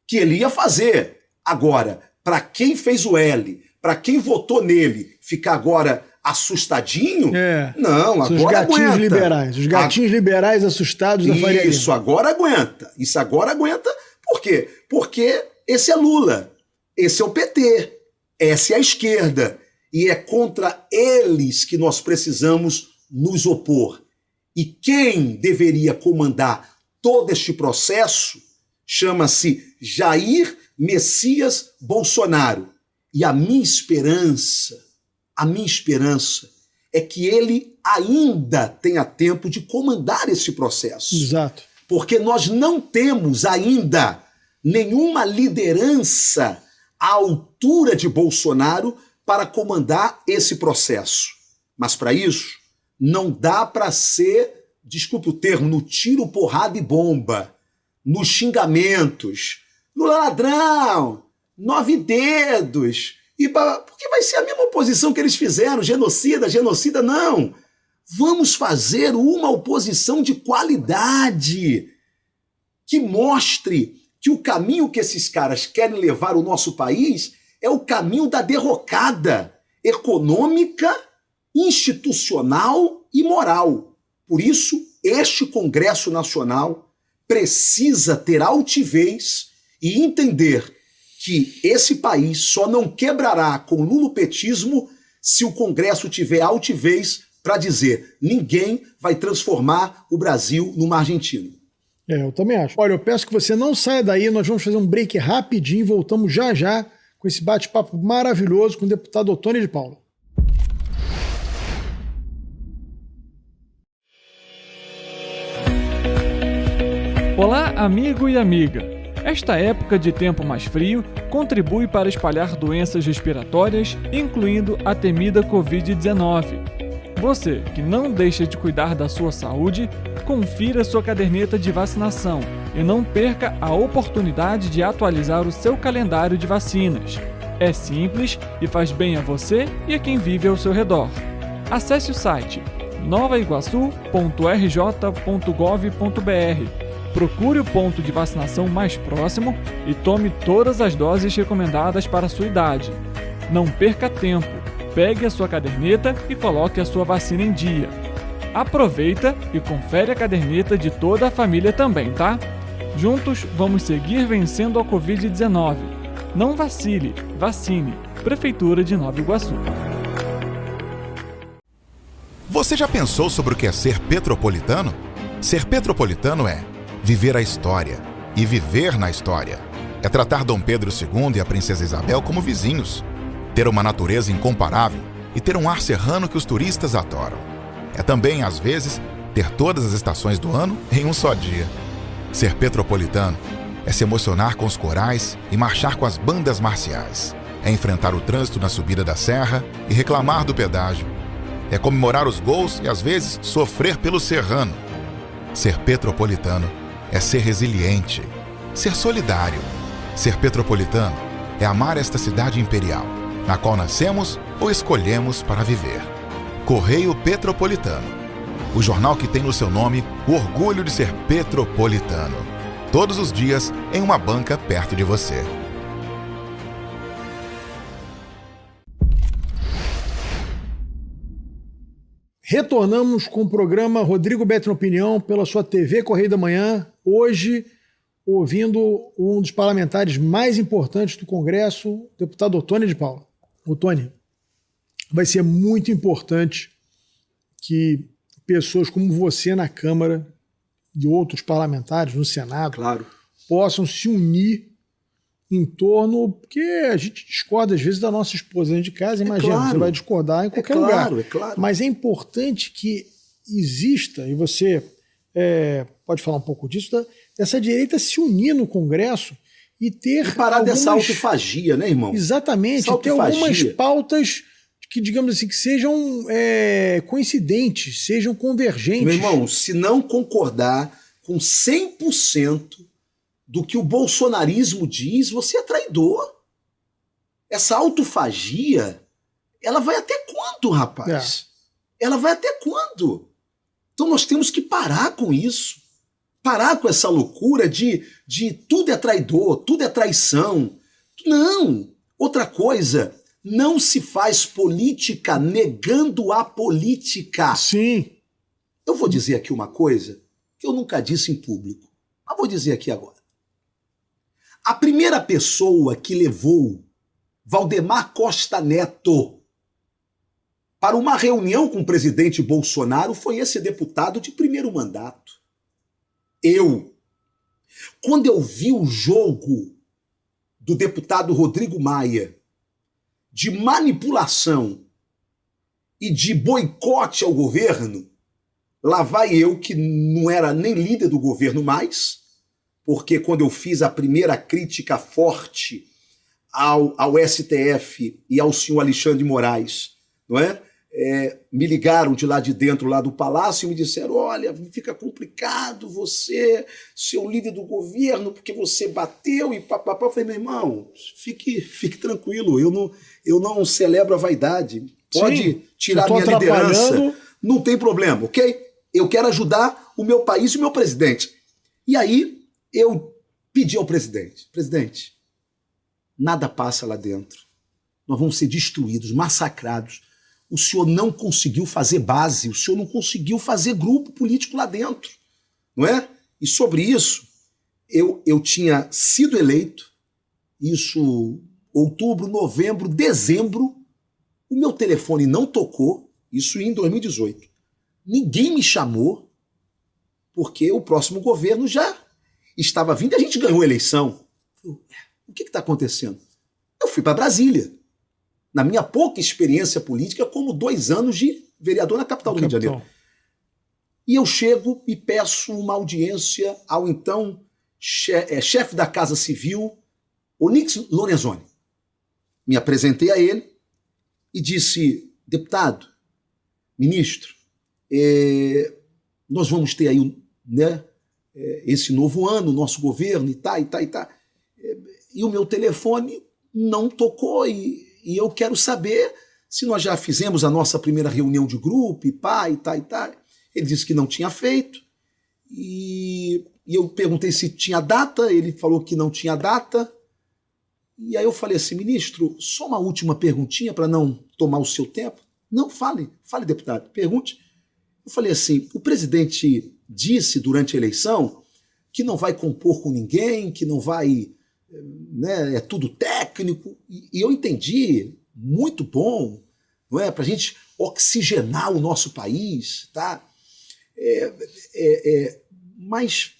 que ele ia fazer. Agora, para quem fez o L, para quem votou nele, ficar agora assustadinho, não, agora os gatinhos aguenta. Liberais, os gatinhos liberais assustados da Faria Lima. Isso agora aguenta. Isso agora aguenta. Por quê? Porque esse é Lula, esse é o PT, essa é a esquerda. E é contra eles que nós precisamos nos opor. E quem deveria comandar todo este processo chama-se Jair Messias Bolsonaro. E a minha esperança é que ele ainda tenha tempo de comandar esse processo. Exato. Porque nós não temos ainda nenhuma liderança à altura de Bolsonaro para comandar esse processo. Mas para isso, não dá para ser, desculpe o termo, no tiro, porrada e bomba, nos xingamentos, no ladrão, 9 dedos, porque vai ser a mesma oposição que eles fizeram, genocida, não. Vamos fazer uma oposição de qualidade, que mostre que o caminho que esses caras querem levar o nosso país é o caminho da derrocada econômica, institucional e moral. Por isso, este Congresso Nacional precisa ter altivez e entender que esse país só não quebrará com o lulopetismo se o Congresso tiver altivez para dizer: ninguém vai transformar o Brasil numa Argentina. Eu também acho. Olha, eu peço que você não saia daí, nós vamos fazer um break rapidinho, voltamos já já com esse bate-papo maravilhoso com o deputado Ottoni de Paula. Olá, amigo e amiga! Esta época de tempo mais frio contribui para espalhar doenças respiratórias, incluindo a temida Covid-19. Você que não deixa de cuidar da sua saúde, confira sua caderneta de vacinação e não perca a oportunidade de atualizar o seu calendário de vacinas. É simples e faz bem a você e a quem vive ao seu redor. Acesse o site novaiguaçu.rj.gov.br. Procure o ponto de vacinação mais próximo e tome todas as doses recomendadas para a sua idade. Não perca tempo, pegue a sua caderneta e coloque a sua vacina em dia. Aproveita e confere a caderneta de toda a família também, tá? Juntos vamos seguir vencendo a Covid-19. Não vacile, vacine. Prefeitura de Nova Iguaçu. Você já pensou sobre o que é ser petropolitano? Ser petropolitano é viver a história e viver na história. É tratar Dom Pedro II e a Princesa Isabel como vizinhos. Ter uma natureza incomparável e ter um ar serrano que os turistas adoram. É também, às vezes, ter todas as estações do ano em um só dia. Ser petropolitano é se emocionar com os corais e marchar com as bandas marciais. É enfrentar o trânsito na subida da serra e reclamar do pedágio. É comemorar os gols e, às vezes, sofrer pelo serrano. Ser petropolitano é ser resiliente, ser solidário. Ser petropolitano é amar esta cidade imperial, na qual nascemos ou escolhemos para viver. Correio Petropolitano, o jornal que tem no seu nome o orgulho de ser petropolitano. Todos os dias em uma banca perto de você. Retornamos com o programa Rodrigo Beto na Opinião pela sua TV Correio da Manhã. Hoje, ouvindo um dos parlamentares mais importantes do Congresso, o deputado Ottoni de Paula. Ottoni, vai ser muito importante que pessoas como você na Câmara e outros parlamentares no Senado possam se unir em torno, porque a gente discorda às vezes da nossa esposa dentro de casa, imagina, você vai discordar em qualquer lugar. Mas é importante que exista, e você pode falar um pouco disso, dessa direita se unir no Congresso e ter parar dessa autofagia, né, irmão? Exatamente, ter algumas pautas que, digamos assim, que sejam coincidentes, sejam convergentes. Meu irmão, se não concordar com 100% do que o bolsonarismo diz, você é traidor. Essa autofagia, ela vai até quando, rapaz? Ela vai até quando? Então nós temos que parar com isso. Parar com essa loucura de tudo é traidor, tudo é traição. Não! Outra coisa, não se faz política negando a política. Sim. Eu vou dizer aqui uma coisa que eu nunca disse em público, mas vou dizer aqui agora. A primeira pessoa que levou Valdemar Costa Neto para uma reunião com o presidente Bolsonaro foi esse deputado de primeiro mandato. Eu. Quando eu vi o jogo do deputado Rodrigo Maia de manipulação e de boicote ao governo, lá vai eu, que não era nem líder do governo mais, porque quando eu fiz a primeira crítica forte ao STF e ao senhor Alexandre de Moraes, não é? Me ligaram de lá de dentro, lá do Palácio, e me disseram: olha, fica complicado você ser o líder do governo, porque você bateu e papapá. Eu falei: meu irmão, fique tranquilo, eu não celebro a vaidade. Pode tirar minha liderança, não tem problema, ok? Eu quero ajudar o meu país e o meu presidente. E aí eu pedi ao presidente: presidente, nada passa lá dentro. Nós vamos ser destruídos, massacrados. O senhor não conseguiu fazer base, o senhor não conseguiu fazer grupo político lá dentro, não é? E sobre isso, eu tinha sido eleito, isso outubro, novembro, dezembro, O meu telefone não tocou, isso em 2018. Ninguém me chamou, porque o próximo governo já estava vindo e a gente ganhou a eleição. O que está acontecendo? Eu fui para Brasília. Na minha pouca experiência política, como 2 anos de vereador na capital do Rio de Janeiro. E eu chego e peço uma audiência ao então chefe da Casa Civil, Onyx Lorenzoni. Me apresentei a ele e disse: deputado, ministro, nós vamos ter aí, né, esse novo ano, nosso governo, e tá. E o meu telefone não tocou, e eu quero saber se nós já fizemos a nossa primeira reunião de grupo, e tá. Ele disse que não tinha feito, e eu perguntei se tinha data, ele falou que não tinha data, e aí eu falei assim: ministro, só uma última perguntinha para não tomar o seu tempo. Não, fale, deputado, pergunte. Eu falei assim: o presidente disse durante a eleição que não vai compor com ninguém, que não vai, né, é tudo técnico, e eu entendi, muito bom, não é, para a gente oxigenar o nosso país, tá? Mas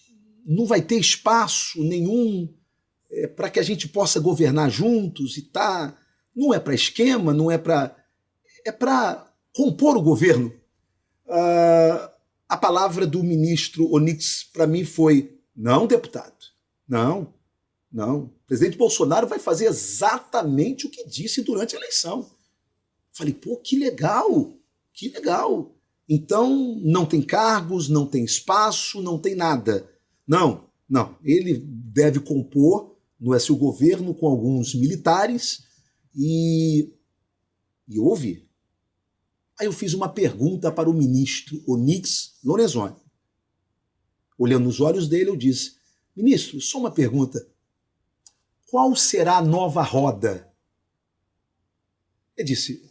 não vai ter espaço nenhum para que a gente possa governar juntos, e tá? Não é para esquema, não é para... É para compor o governo. A palavra do ministro Onyx para mim foi: não, deputado, não. O presidente Bolsonaro vai fazer exatamente o que disse durante a eleição. Falei: pô, que legal. Então, não tem cargos, não tem espaço, não tem nada. Não. Ele deve compor no seu governo com alguns militares e houve. Aí eu fiz uma pergunta para o ministro Onyx Lorenzoni. Olhando nos olhos dele, eu disse: ministro, só uma pergunta. Qual será a nova roda? Ele disse: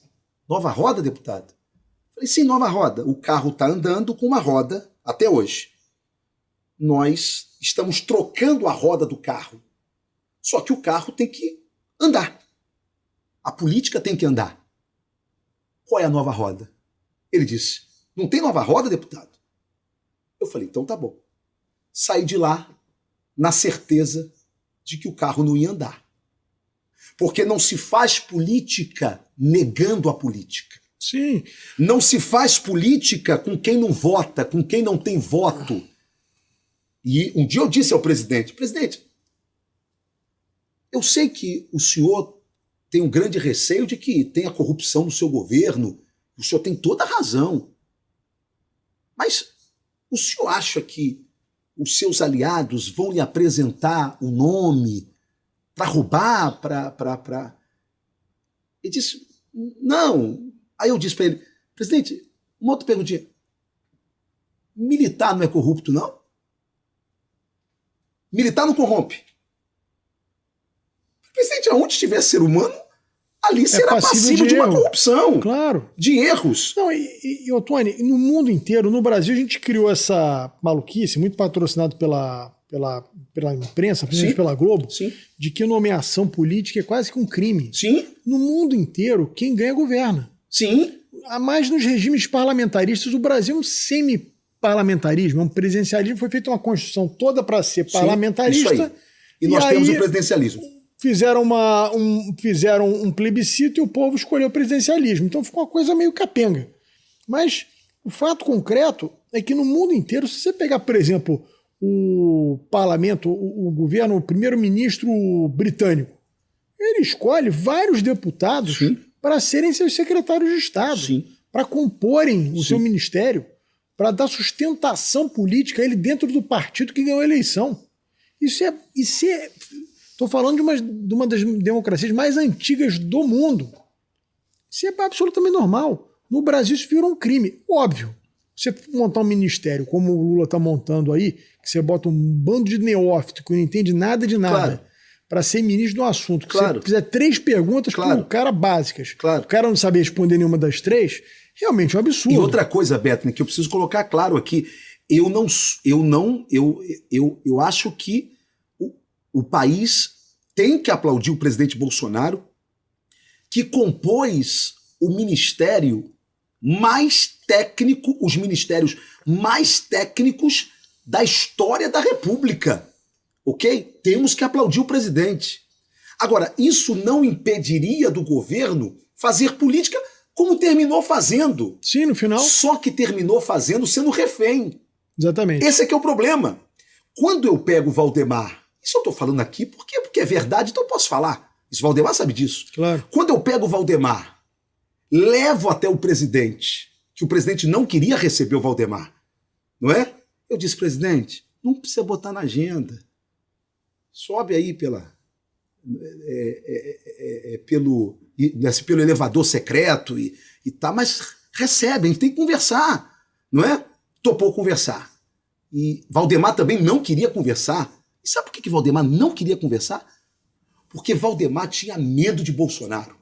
nova roda, deputado? Eu falei: sim, nova roda. O carro está andando com uma roda até hoje. Nós estamos trocando a roda do carro. Só que o carro tem que andar. A política tem que andar. Qual é a nova roda? Ele disse: não tem nova roda, deputado? Eu falei: então tá bom. Saí de lá na certeza de que o carro não ia andar. Porque não se faz política negando a política. Sim. Não se faz política com quem não vota, com quem não tem voto. E um dia eu disse ao presidente: presidente, eu sei que o senhor tem um grande receio de que tenha corrupção no seu governo, o senhor tem toda a razão. Mas o senhor acha que os seus aliados vão lhe apresentar o nome para roubar, para... Ele disse: não. Aí eu disse para ele: presidente, uma outra perguntinha. Militar não é corrupto, não? Militar não corrompe. Presidente, aonde estiver ser humano, ali será passivo de uma corrupção. Claro. De erros. Não, e Tony, no mundo inteiro, no Brasil, a gente criou essa maluquice, muito patrocinado pela imprensa, principalmente pela Globo, Sim. de que nomeação política é quase que um crime. Sim. No mundo inteiro, quem ganha governa. Sim. Há mais nos regimes parlamentaristas, o Brasil é um semi-parlamentarismo, é um presidencialismo, foi feita uma Constituição toda para ser parlamentarista. Isso aí. E nós temos o presidencialismo. Fizeram um plebiscito e o povo escolheu o presidencialismo. Então ficou uma coisa meio capenga. Mas o fato concreto é que no mundo inteiro, se você pegar, por exemplo, o parlamento, o governo, o primeiro-ministro britânico, ele escolhe vários deputados para serem seus secretários de Estado, para comporem o seu ministério, para dar sustentação política a ele dentro do partido que ganhou a eleição. Isso é estou falando de uma das democracias mais antigas do mundo. Isso é absolutamente normal. No Brasil isso virou um crime. Óbvio. Você montar um ministério como o Lula está montando aí, que você bota um bando de neófito que não entende nada de nada, para ser ministro de um assunto, que você fizer 3 perguntas para o cara básicas, o cara não sabe responder nenhuma das 3, realmente é um absurdo. E outra coisa, Bettner, que eu preciso colocar claro aqui, eu acho que o país tem que aplaudir o presidente Bolsonaro, que compôs o ministério mais técnico, os ministérios mais técnicos da história da República. Ok? Temos que aplaudir o presidente. Agora, isso não impediria do governo fazer política como terminou fazendo. Sim, no final. Só que terminou fazendo sendo refém. Exatamente. Esse é que é o problema. Quando eu pego o Valdemar, isso eu estou falando aqui porque é verdade, então eu posso falar. Isso o Valdemar sabe disso. Claro. Quando eu pego o Valdemar, levo até o presidente, que o presidente não queria receber o Valdemar, não é? Eu disse, presidente, não precisa botar na agenda. Sobe aí pelo elevador secreto e tá, mas recebe, a gente tem que conversar, não é? Topou conversar. E Valdemar também não queria conversar. E sabe por que Valdemar não queria conversar? Porque Valdemar tinha medo de Bolsonaro.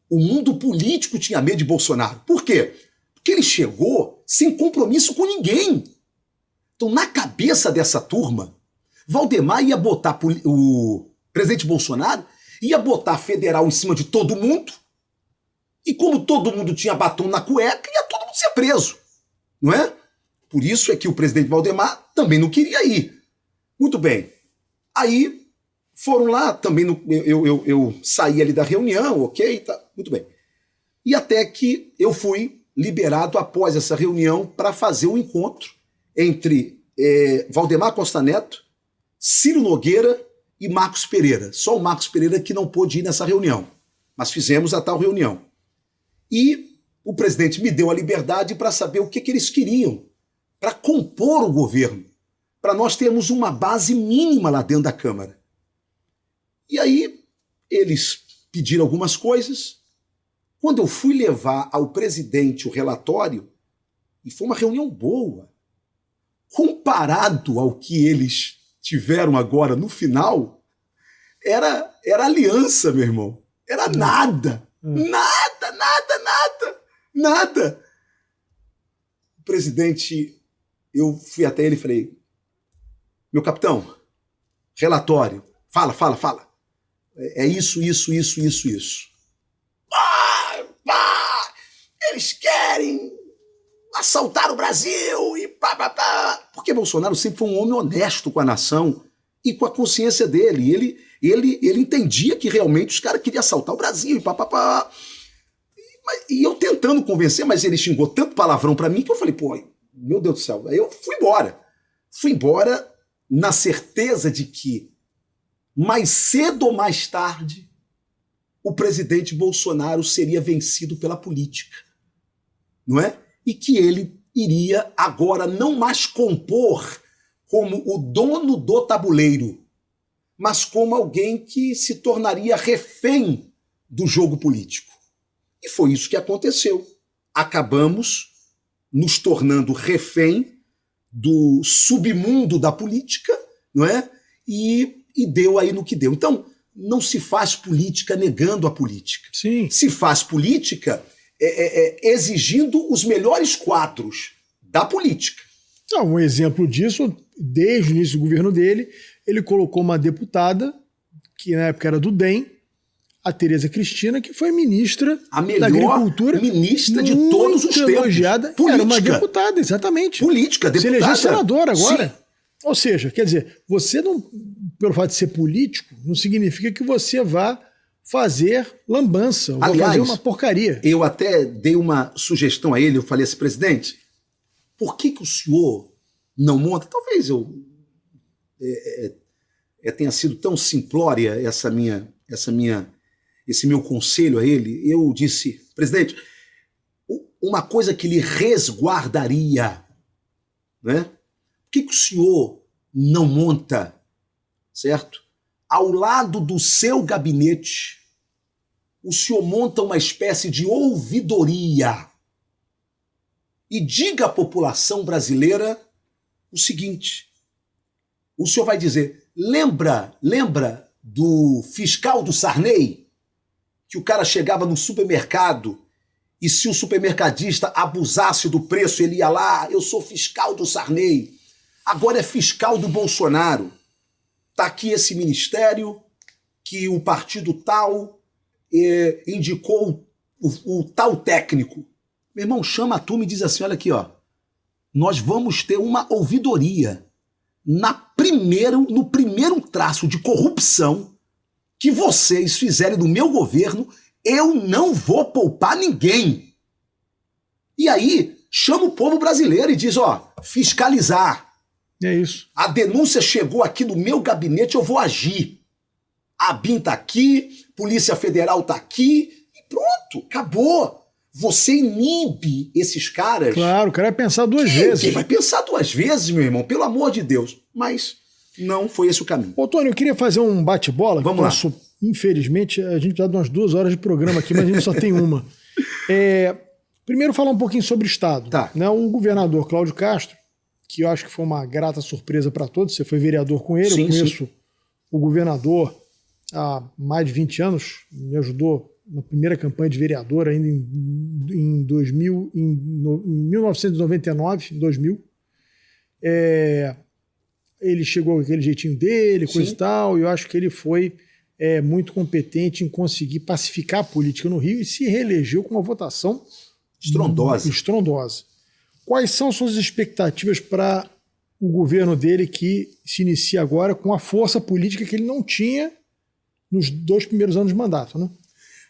O mundo político tinha medo de Bolsonaro. Por quê? Porque ele chegou sem compromisso com ninguém. Então, na cabeça dessa turma, Valdemar ia botar o presidente Bolsonaro, ia botar federal em cima de todo mundo, e como todo mundo tinha batom na cueca, ia todo mundo ser preso. Não é? Por isso é que o presidente Valdemar também não queria ir. Muito bem. Aí foram lá, também eu saí ali da reunião, ok? Tá, muito bem. E até que eu fui liberado após essa reunião para fazer um encontro entre Valdemar Costa Neto, Ciro Nogueira e Marcos Pereira. Só o Marcos Pereira que não pôde ir nessa reunião. Mas fizemos a tal reunião. E o presidente me deu a liberdade para saber o que eles queriam para compor o governo, para nós termos uma base mínima lá dentro da Câmara. E aí eles pediram algumas coisas. Quando eu fui levar ao presidente o relatório, e foi uma reunião boa, comparado ao que eles tiveram agora no final, era aliança, meu irmão. Era nada. Nada. O presidente, eu fui até ele e falei, meu capitão, relatório, fala. É isso. Eles querem assaltar o Brasil e pá. Porque Bolsonaro sempre foi um homem honesto com a nação e com a consciência dele. Ele entendia que realmente os caras queriam assaltar o Brasil e pá. E eu tentando convencer, mas ele xingou tanto palavrão pra mim que eu falei, pô, meu Deus do céu. Aí eu fui embora. Fui embora na certeza de que mais cedo ou mais tarde o presidente Bolsonaro seria vencido pela política, não é? E que ele iria agora não mais compor como o dono do tabuleiro, mas como alguém que se tornaria refém do jogo político. E foi isso que aconteceu. Acabamos nos tornando refém do submundo da política, não é? E deu aí no que deu. Então, não se faz política negando a política. Sim. Se faz política exigindo os melhores quadros da política. Um exemplo disso, desde o início do governo dele, ele colocou uma deputada, que na época era do DEM, a Tereza Cristina, que foi ministra a melhor da Agricultura, ministra de todos os tempos. Elogiada. Política. Era uma deputada, exatamente. Política, deputada. Se elegeu senadora agora. Sim. Ou seja, quer dizer, você não, pelo fato de ser político, não significa que você vá fazer lambança, ou vai fazer uma porcaria. Eu até dei uma sugestão a ele, eu falei assim, presidente, por que o senhor não monta? Talvez tenha sido tão simplória esse meu conselho a ele. Eu disse, presidente, uma coisa que lhe resguardaria, né? Por que o senhor não monta, certo? Ao lado do seu gabinete, o senhor monta uma espécie de ouvidoria e diga à população brasileira o seguinte, o senhor vai dizer, lembra do fiscal do Sarney? Que o cara chegava no supermercado e se o supermercadista abusasse do preço, ele ia lá, eu sou fiscal do Sarney. Agora é fiscal do Bolsonaro. Está aqui esse ministério que o partido tal indicou o tal técnico. Meu irmão, chama a turma e diz assim, olha aqui, ó, nós vamos ter uma ouvidoria no primeiro traço de corrupção que vocês fizerem no meu governo, eu não vou poupar ninguém. E aí, chama o povo brasileiro e diz, ó, fiscalizar. É isso. A denúncia chegou aqui no meu gabinete, eu vou agir. A BIM tá aqui, Polícia Federal tá aqui, e pronto, acabou. Você inibe esses caras. Claro, o cara vai pensar duas vezes. Quem vai pensar duas vezes, meu irmão? Pelo amor de Deus. Mas não foi esse o caminho. Ô, Tony, eu queria fazer um bate-bola. Vamos lá. Infelizmente, a gente precisa de umas 2 horas de programa aqui, mas a gente só tem uma. Primeiro, falar um pouquinho sobre o Estado. Tá. Né, o governador Cláudio Castro, que eu acho que foi uma grata surpresa para todos, você foi vereador com ele, Sim, eu conheço sim. o governador há mais de 20 anos, me ajudou na primeira campanha de vereador, ainda em 1999, 2000. Ele chegou com aquele jeitinho dele, coisa Sim. e tal, e eu acho que ele foi muito competente em conseguir pacificar a política no Rio e se reelegeu com uma votação estrondosa. Quais são suas expectativas para o governo dele que se inicia agora com a força política que ele não tinha nos 2 primeiros anos de mandato, né?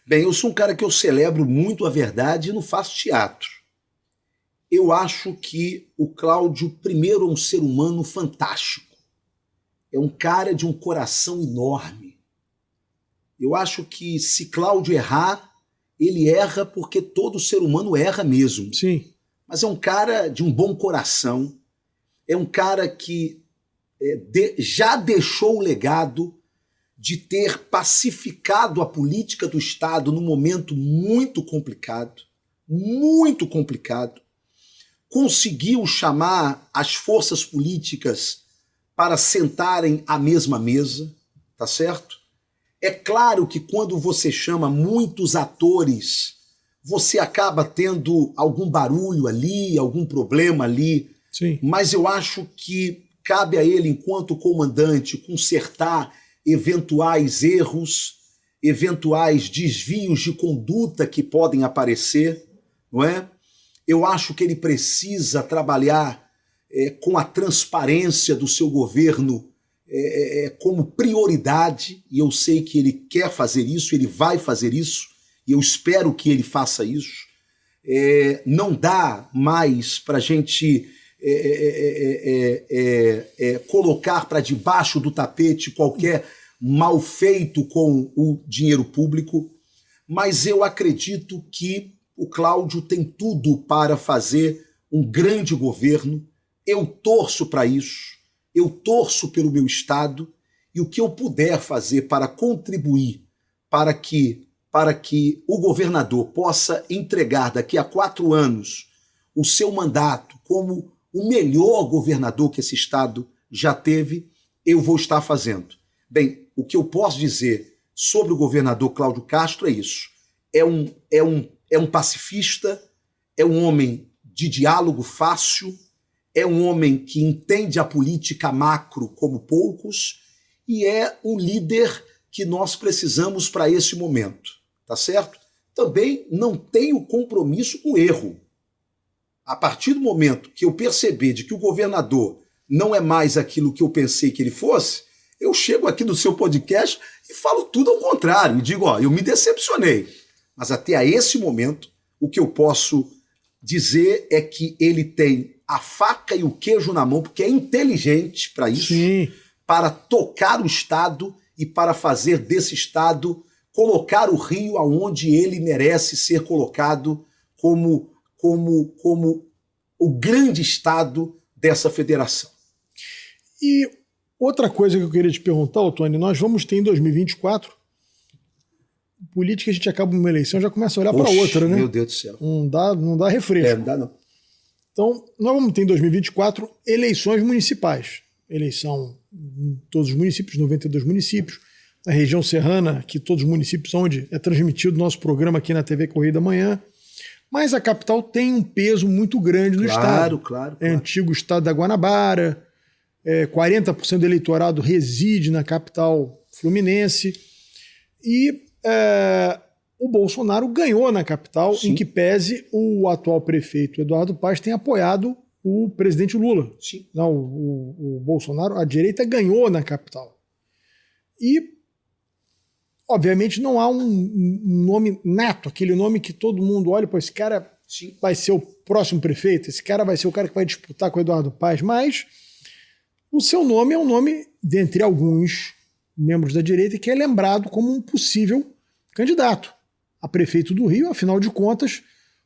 Bem, eu sou um cara que eu celebro muito a verdade e não faço teatro. Eu acho que o Cláudio, primeiro, é um ser humano fantástico. É um cara de um coração enorme. Eu acho que se Cláudio errar, ele erra porque todo ser humano erra mesmo. Sim. Mas é um cara de um bom coração, é um cara que já deixou o legado de ter pacificado a política do Estado num momento muito complicado, conseguiu chamar as forças políticas para sentarem à mesma mesa, tá certo? É claro que quando você chama muitos atores, você acaba tendo algum barulho ali, algum problema ali. Sim. Mas eu acho que cabe a ele, enquanto comandante, consertar eventuais erros, eventuais desvios de conduta que podem aparecer, não é? Eu acho que ele precisa trabalhar com a transparência do seu governo como prioridade, e eu sei que ele quer fazer isso, ele vai fazer isso, e eu espero que ele faça isso. Não dá mais para a gente colocar para debaixo do tapete qualquer mal feito com o dinheiro público, mas eu acredito que o Cláudio tem tudo para fazer um grande governo. Eu torço para isso, eu torço pelo meu Estado, e o que eu puder fazer para contribuir para que o governador possa entregar daqui a 4 anos o seu mandato como o melhor governador que esse Estado já teve, eu vou estar fazendo. Bem, o que eu posso dizer sobre o governador Cláudio Castro é isso. É um pacifista, é um homem de diálogo fácil, é um homem que entende a política macro como poucos e é um líder que nós precisamos para esse momento, tá certo? Também não tenho compromisso com erro. A partir do momento que eu perceber de que o governador não é mais aquilo que eu pensei que ele fosse, eu chego aqui no seu podcast e falo tudo ao contrário. E digo, ó, eu me decepcionei. Mas até a esse momento, o que eu posso dizer é que ele tem a faca e o queijo na mão, porque é inteligente para isso, Sim. para tocar o Estado e para fazer desse Estado, colocar o Rio aonde ele merece ser colocado como o grande Estado dessa federação. E outra coisa que eu queria te perguntar, Tony, nós vamos ter em 2024, política, a gente acaba uma eleição, já começa a olhar para outra, né? Meu Deus do céu. Não dá refresco. Não dá não. Então, nós vamos ter em 2024 eleições municipais. Eleição em todos os municípios, 92 municípios. Na região serrana, que todos os municípios onde é transmitido nosso programa aqui na TV Correio da Manhã. Mas a capital tem um peso muito grande no estado. Claro. É antigo estado da Guanabara, 40% do eleitorado reside na capital fluminense. E o Bolsonaro ganhou na capital, Sim. em que pese o atual prefeito Eduardo Paes tem apoiado o presidente Lula. Sim. Não, o Bolsonaro, a direita ganhou na capital. E, obviamente, não há um nome nato, aquele nome que todo mundo olha, pô, esse cara Sim. vai ser o próximo prefeito, esse cara vai ser o cara que vai disputar com o Eduardo Paes, mas o seu nome é um nome, dentre alguns membros da direita, que é lembrado como um possível candidato a prefeito do Rio. Afinal de contas,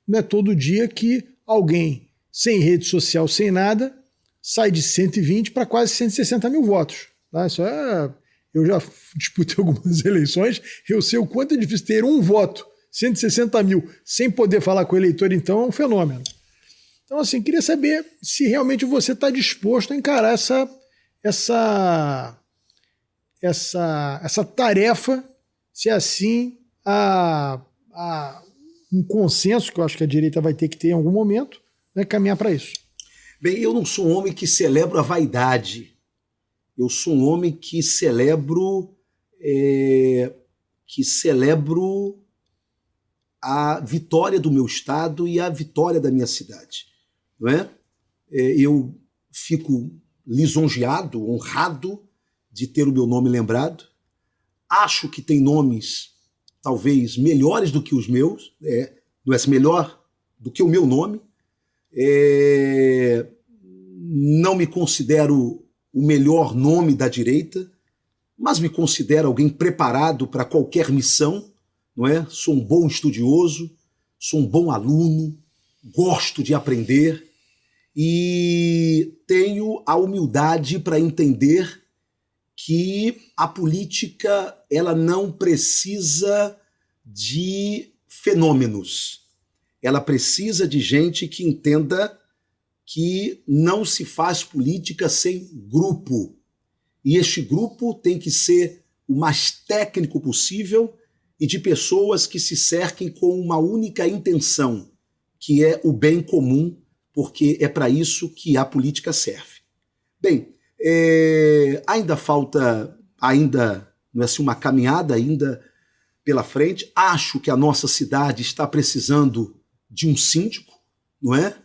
não é todo dia que alguém sem rede social, sem nada, sai de 120 para quase 160 mil votos. Tá? Isso é... Eu já disputei algumas eleições, eu sei o quanto é difícil ter um voto, 160 mil, sem poder falar com o eleitor, então é um fenômeno. Então, assim, queria saber se realmente você está disposto a encarar essa tarefa, se assim há um consenso, que eu acho que a direita vai ter que ter em algum momento, né, caminhar para isso. Bem, eu não sou um homem que celebra a vaidade. Eu sou um homem que celebro a vitória do meu estado e a vitória da minha cidade. Não é? Eu fico lisonjeado, honrado de ter o meu nome lembrado. Acho que tem nomes talvez melhores do que os meus, não é melhor do que o meu nome. Não me considero o melhor nome da direita, mas me considero alguém preparado para qualquer missão, não é? Sou um bom estudioso, sou um bom aluno, gosto de aprender e tenho a humildade para entender que a política ela não precisa de fenômenos, ela precisa de gente que entenda que não se faz política sem grupo. E este grupo tem que ser o mais técnico possível e de pessoas que se cerquem com uma única intenção, que é o bem comum, porque é para isso que a política serve. Bem, ainda falta, não é assim, uma caminhada ainda pela frente. Acho que a nossa cidade está precisando de um síndico, não é?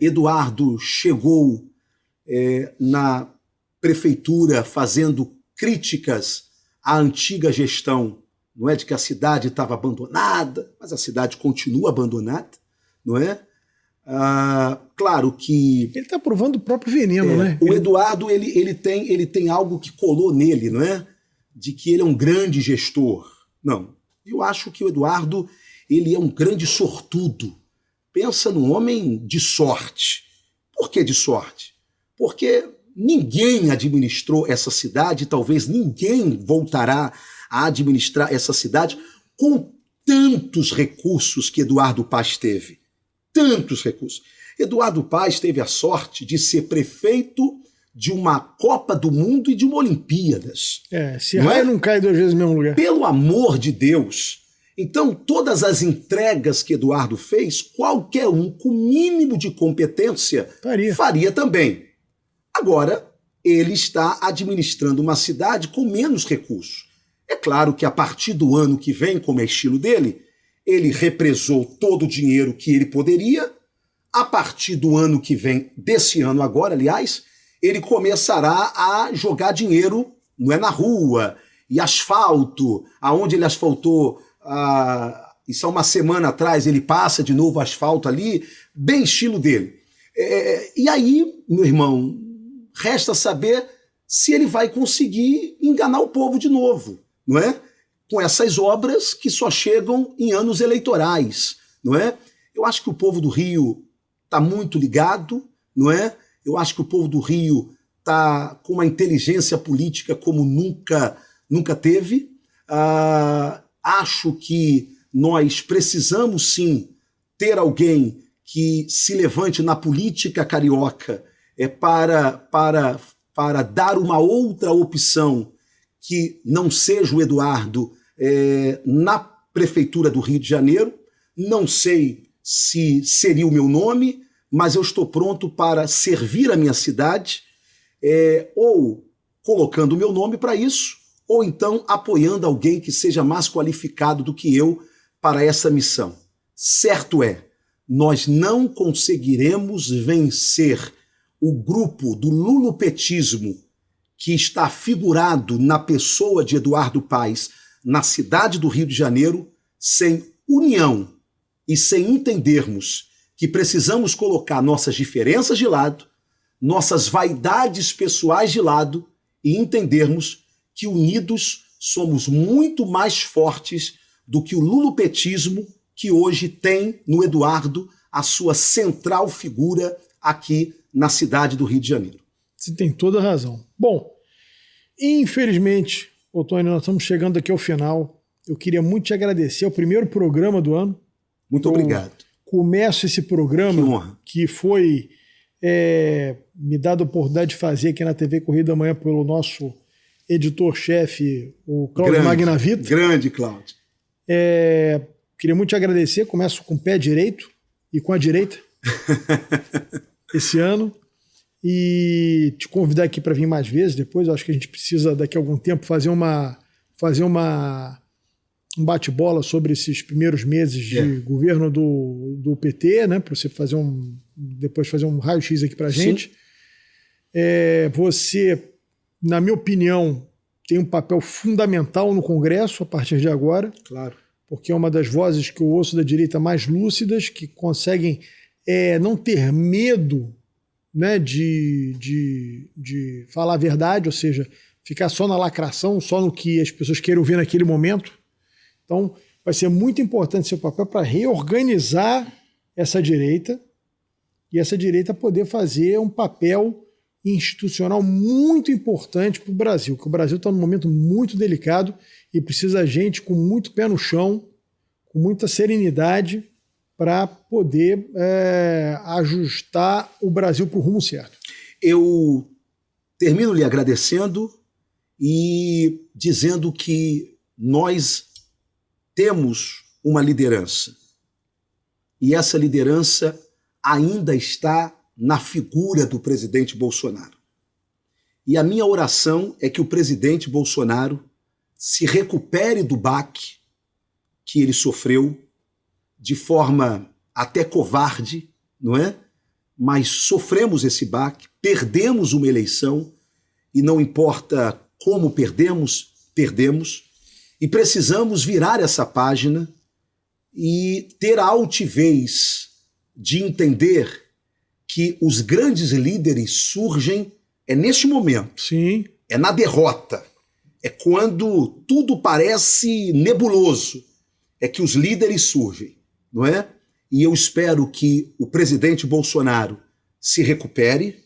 Eduardo chegou na prefeitura fazendo críticas à antiga gestão, não é, de que a cidade estava abandonada, mas a cidade continua abandonada, não é? Claro que ele está provando o próprio veneno, né? O Eduardo ele tem algo que colou nele, não é? De que ele é um grande gestor. Não, eu acho que o Eduardo ele é um grande sortudo. Pensa num homem de sorte. Por que de sorte? Porque ninguém administrou essa cidade, talvez ninguém voltará a administrar essa cidade com tantos recursos que Eduardo Paes teve. Tantos recursos. Eduardo Paes teve a sorte de ser prefeito de uma Copa do Mundo e de uma Olimpíadas. Se raio não cai duas vezes no mesmo lugar. Pelo amor de Deus! Então, todas as entregas que Eduardo fez, qualquer um com mínimo de competência faria também. Agora, ele está administrando uma cidade com menos recursos. É claro que a partir do ano que vem, como é estilo dele, ele represou todo o dinheiro que ele poderia. A partir do ano que vem, desse ano agora, aliás, ele começará a jogar dinheiro, não é, na rua, e asfalto, aonde ele asfaltou... isso há uma semana atrás, ele passa de novo asfalto ali, bem estilo dele. E aí, meu irmão, resta saber se ele vai conseguir enganar o povo de novo, não é? Com essas obras que só chegam em anos eleitorais, não é? Eu acho que o povo do Rio está muito ligado, não é? Eu acho que o povo do Rio está com uma inteligência política como nunca teve. Acho que nós precisamos, sim, ter alguém que se levante na política carioca para dar uma outra opção que não seja o Eduardo na Prefeitura do Rio de Janeiro. Não sei se seria o meu nome, mas eu estou pronto para servir a minha cidade, ou colocando o meu nome para isso, ou então apoiando alguém que seja mais qualificado do que eu para essa missão. Certo é, nós não conseguiremos vencer o grupo do lulopetismo que está figurado na pessoa de Eduardo Paes na cidade do Rio de Janeiro sem união e sem entendermos que precisamos colocar nossas diferenças de lado, nossas vaidades pessoais de lado e entendermos que unidos somos muito mais fortes do que o lulopetismo que hoje tem no Eduardo a sua central figura aqui na cidade do Rio de Janeiro. Você tem toda a razão. Bom, infelizmente, Ottoni, nós estamos chegando aqui ao final. Eu queria muito te agradecer. É o primeiro programa do ano. Muito obrigado. Começo esse programa que foi me dado a oportunidade de fazer aqui na TV Correio da Manhã pelo nosso editor-chefe, o Cláudio Magnavita. Grande, Cláudio. Queria muito te agradecer. Começo com o pé direito e com a direita esse ano. E te convidar aqui para vir mais vezes depois. Eu acho que a gente precisa, daqui a algum tempo, fazer um bate-bola sobre esses primeiros meses de governo do PT, né? Para você depois fazer um raio-x aqui para a gente. Você, na minha opinião, tem um papel fundamental no Congresso a partir de agora. Claro. Porque é uma das vozes que eu ouço da direita mais lúcidas, que conseguem não ter medo, né, de falar a verdade, ou seja, ficar só na lacração, só no que as pessoas queiram ver naquele momento. Então, vai ser muito importante seu papel para reorganizar essa direita e essa direita poder fazer um papel institucional muito importante para o Brasil, porque o Brasil está num momento muito delicado e precisa de gente com muito pé no chão, com muita serenidade, para poder ajustar o Brasil para o rumo certo. Eu termino lhe agradecendo e dizendo que nós temos uma liderança. E essa liderança ainda está na figura do presidente Bolsonaro. E a minha oração é que o presidente Bolsonaro se recupere do baque que ele sofreu de forma até covarde, não é? Mas sofremos esse baque, perdemos uma eleição, e não importa como perdemos, e precisamos virar essa página e ter a altivez de entender que os grandes líderes surgem neste momento. Sim. É na derrota. É quando tudo parece nebuloso. É que os líderes surgem, não é? E eu espero que o presidente Bolsonaro se recupere,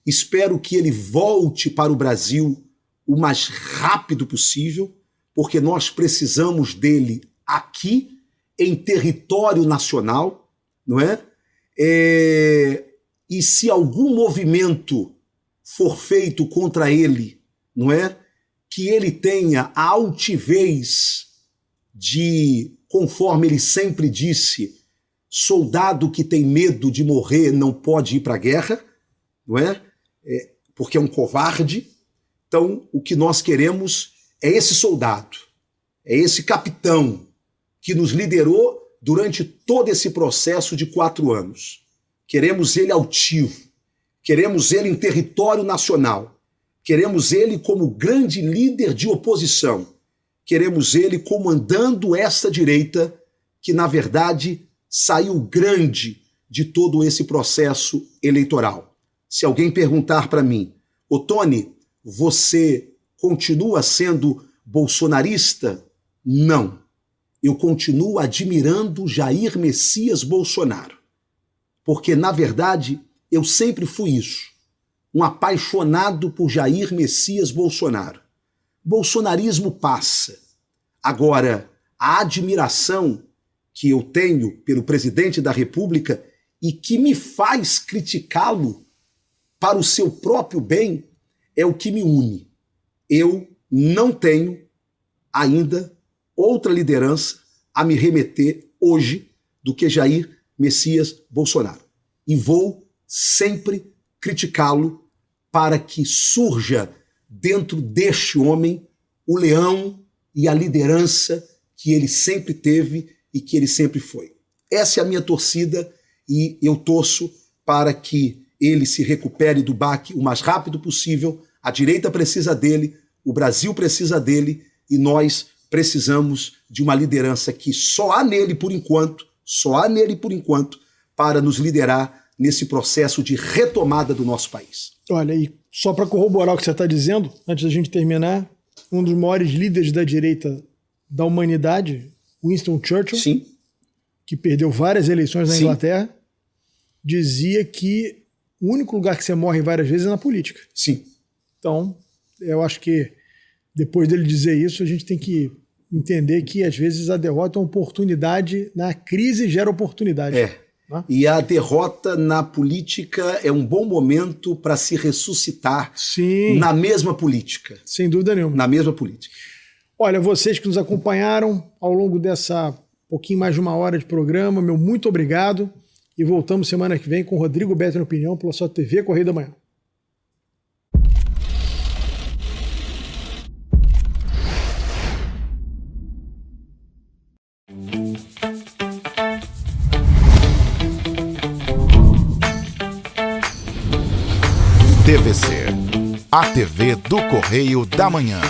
espero que ele volte para o Brasil o mais rápido possível, porque nós precisamos dele aqui, em território nacional, não é? E se algum movimento for feito contra ele, não é? Que ele tenha a altivez de, conforme ele sempre disse, soldado que tem medo de morrer não pode ir para a guerra, não é? Porque é um covarde. Então, o que nós queremos é esse soldado, é esse capitão que nos liderou durante todo esse processo de 4 anos. Queremos ele altivo, queremos ele em território nacional, queremos ele como grande líder de oposição, queremos ele comandando essa direita que, na verdade, saiu grande de todo esse processo eleitoral. Se alguém perguntar para mim, Ottoni, você continua sendo bolsonarista? Não. Eu continuo admirando Jair Messias Bolsonaro. Porque, na verdade, eu sempre fui isso. Um apaixonado por Jair Messias Bolsonaro. Bolsonarismo passa. Agora, a admiração que eu tenho pelo presidente da República e que me faz criticá-lo para o seu próprio bem é o que me une. Eu não tenho ainda outra liderança a me remeter hoje do que Jair Messias Bolsonaro. E vou sempre criticá-lo para que surja dentro deste homem o leão e a liderança que ele sempre teve e que ele sempre foi. Essa é a minha torcida e eu torço para que ele se recupere do baque o mais rápido possível. A direita precisa dele, o Brasil precisa dele e nós precisamos de uma liderança que só há nele por enquanto, para nos liderar nesse processo de retomada do nosso país. Olha, e só para corroborar o que você está dizendo, antes da gente terminar, um dos maiores líderes da direita da humanidade, Winston Churchill, Sim. que perdeu várias eleições na Sim. Inglaterra, dizia que o único lugar que você morre várias vezes é na política. Sim. Então, eu acho que depois dele dizer isso, a gente tem que entender que às vezes a derrota é uma oportunidade, na crise gera oportunidade. Né? E a derrota na política é um bom momento para se ressuscitar. Sim. Na mesma política. Sem dúvida nenhuma. Na mesma política. Olha, vocês que nos acompanharam ao longo dessa pouquinho mais de uma hora de programa, meu muito obrigado. E voltamos semana que vem com Rodrigo Beto na Opinião pela sua TV Correio da Manhã. TVC, a TV do Correio da Manhã.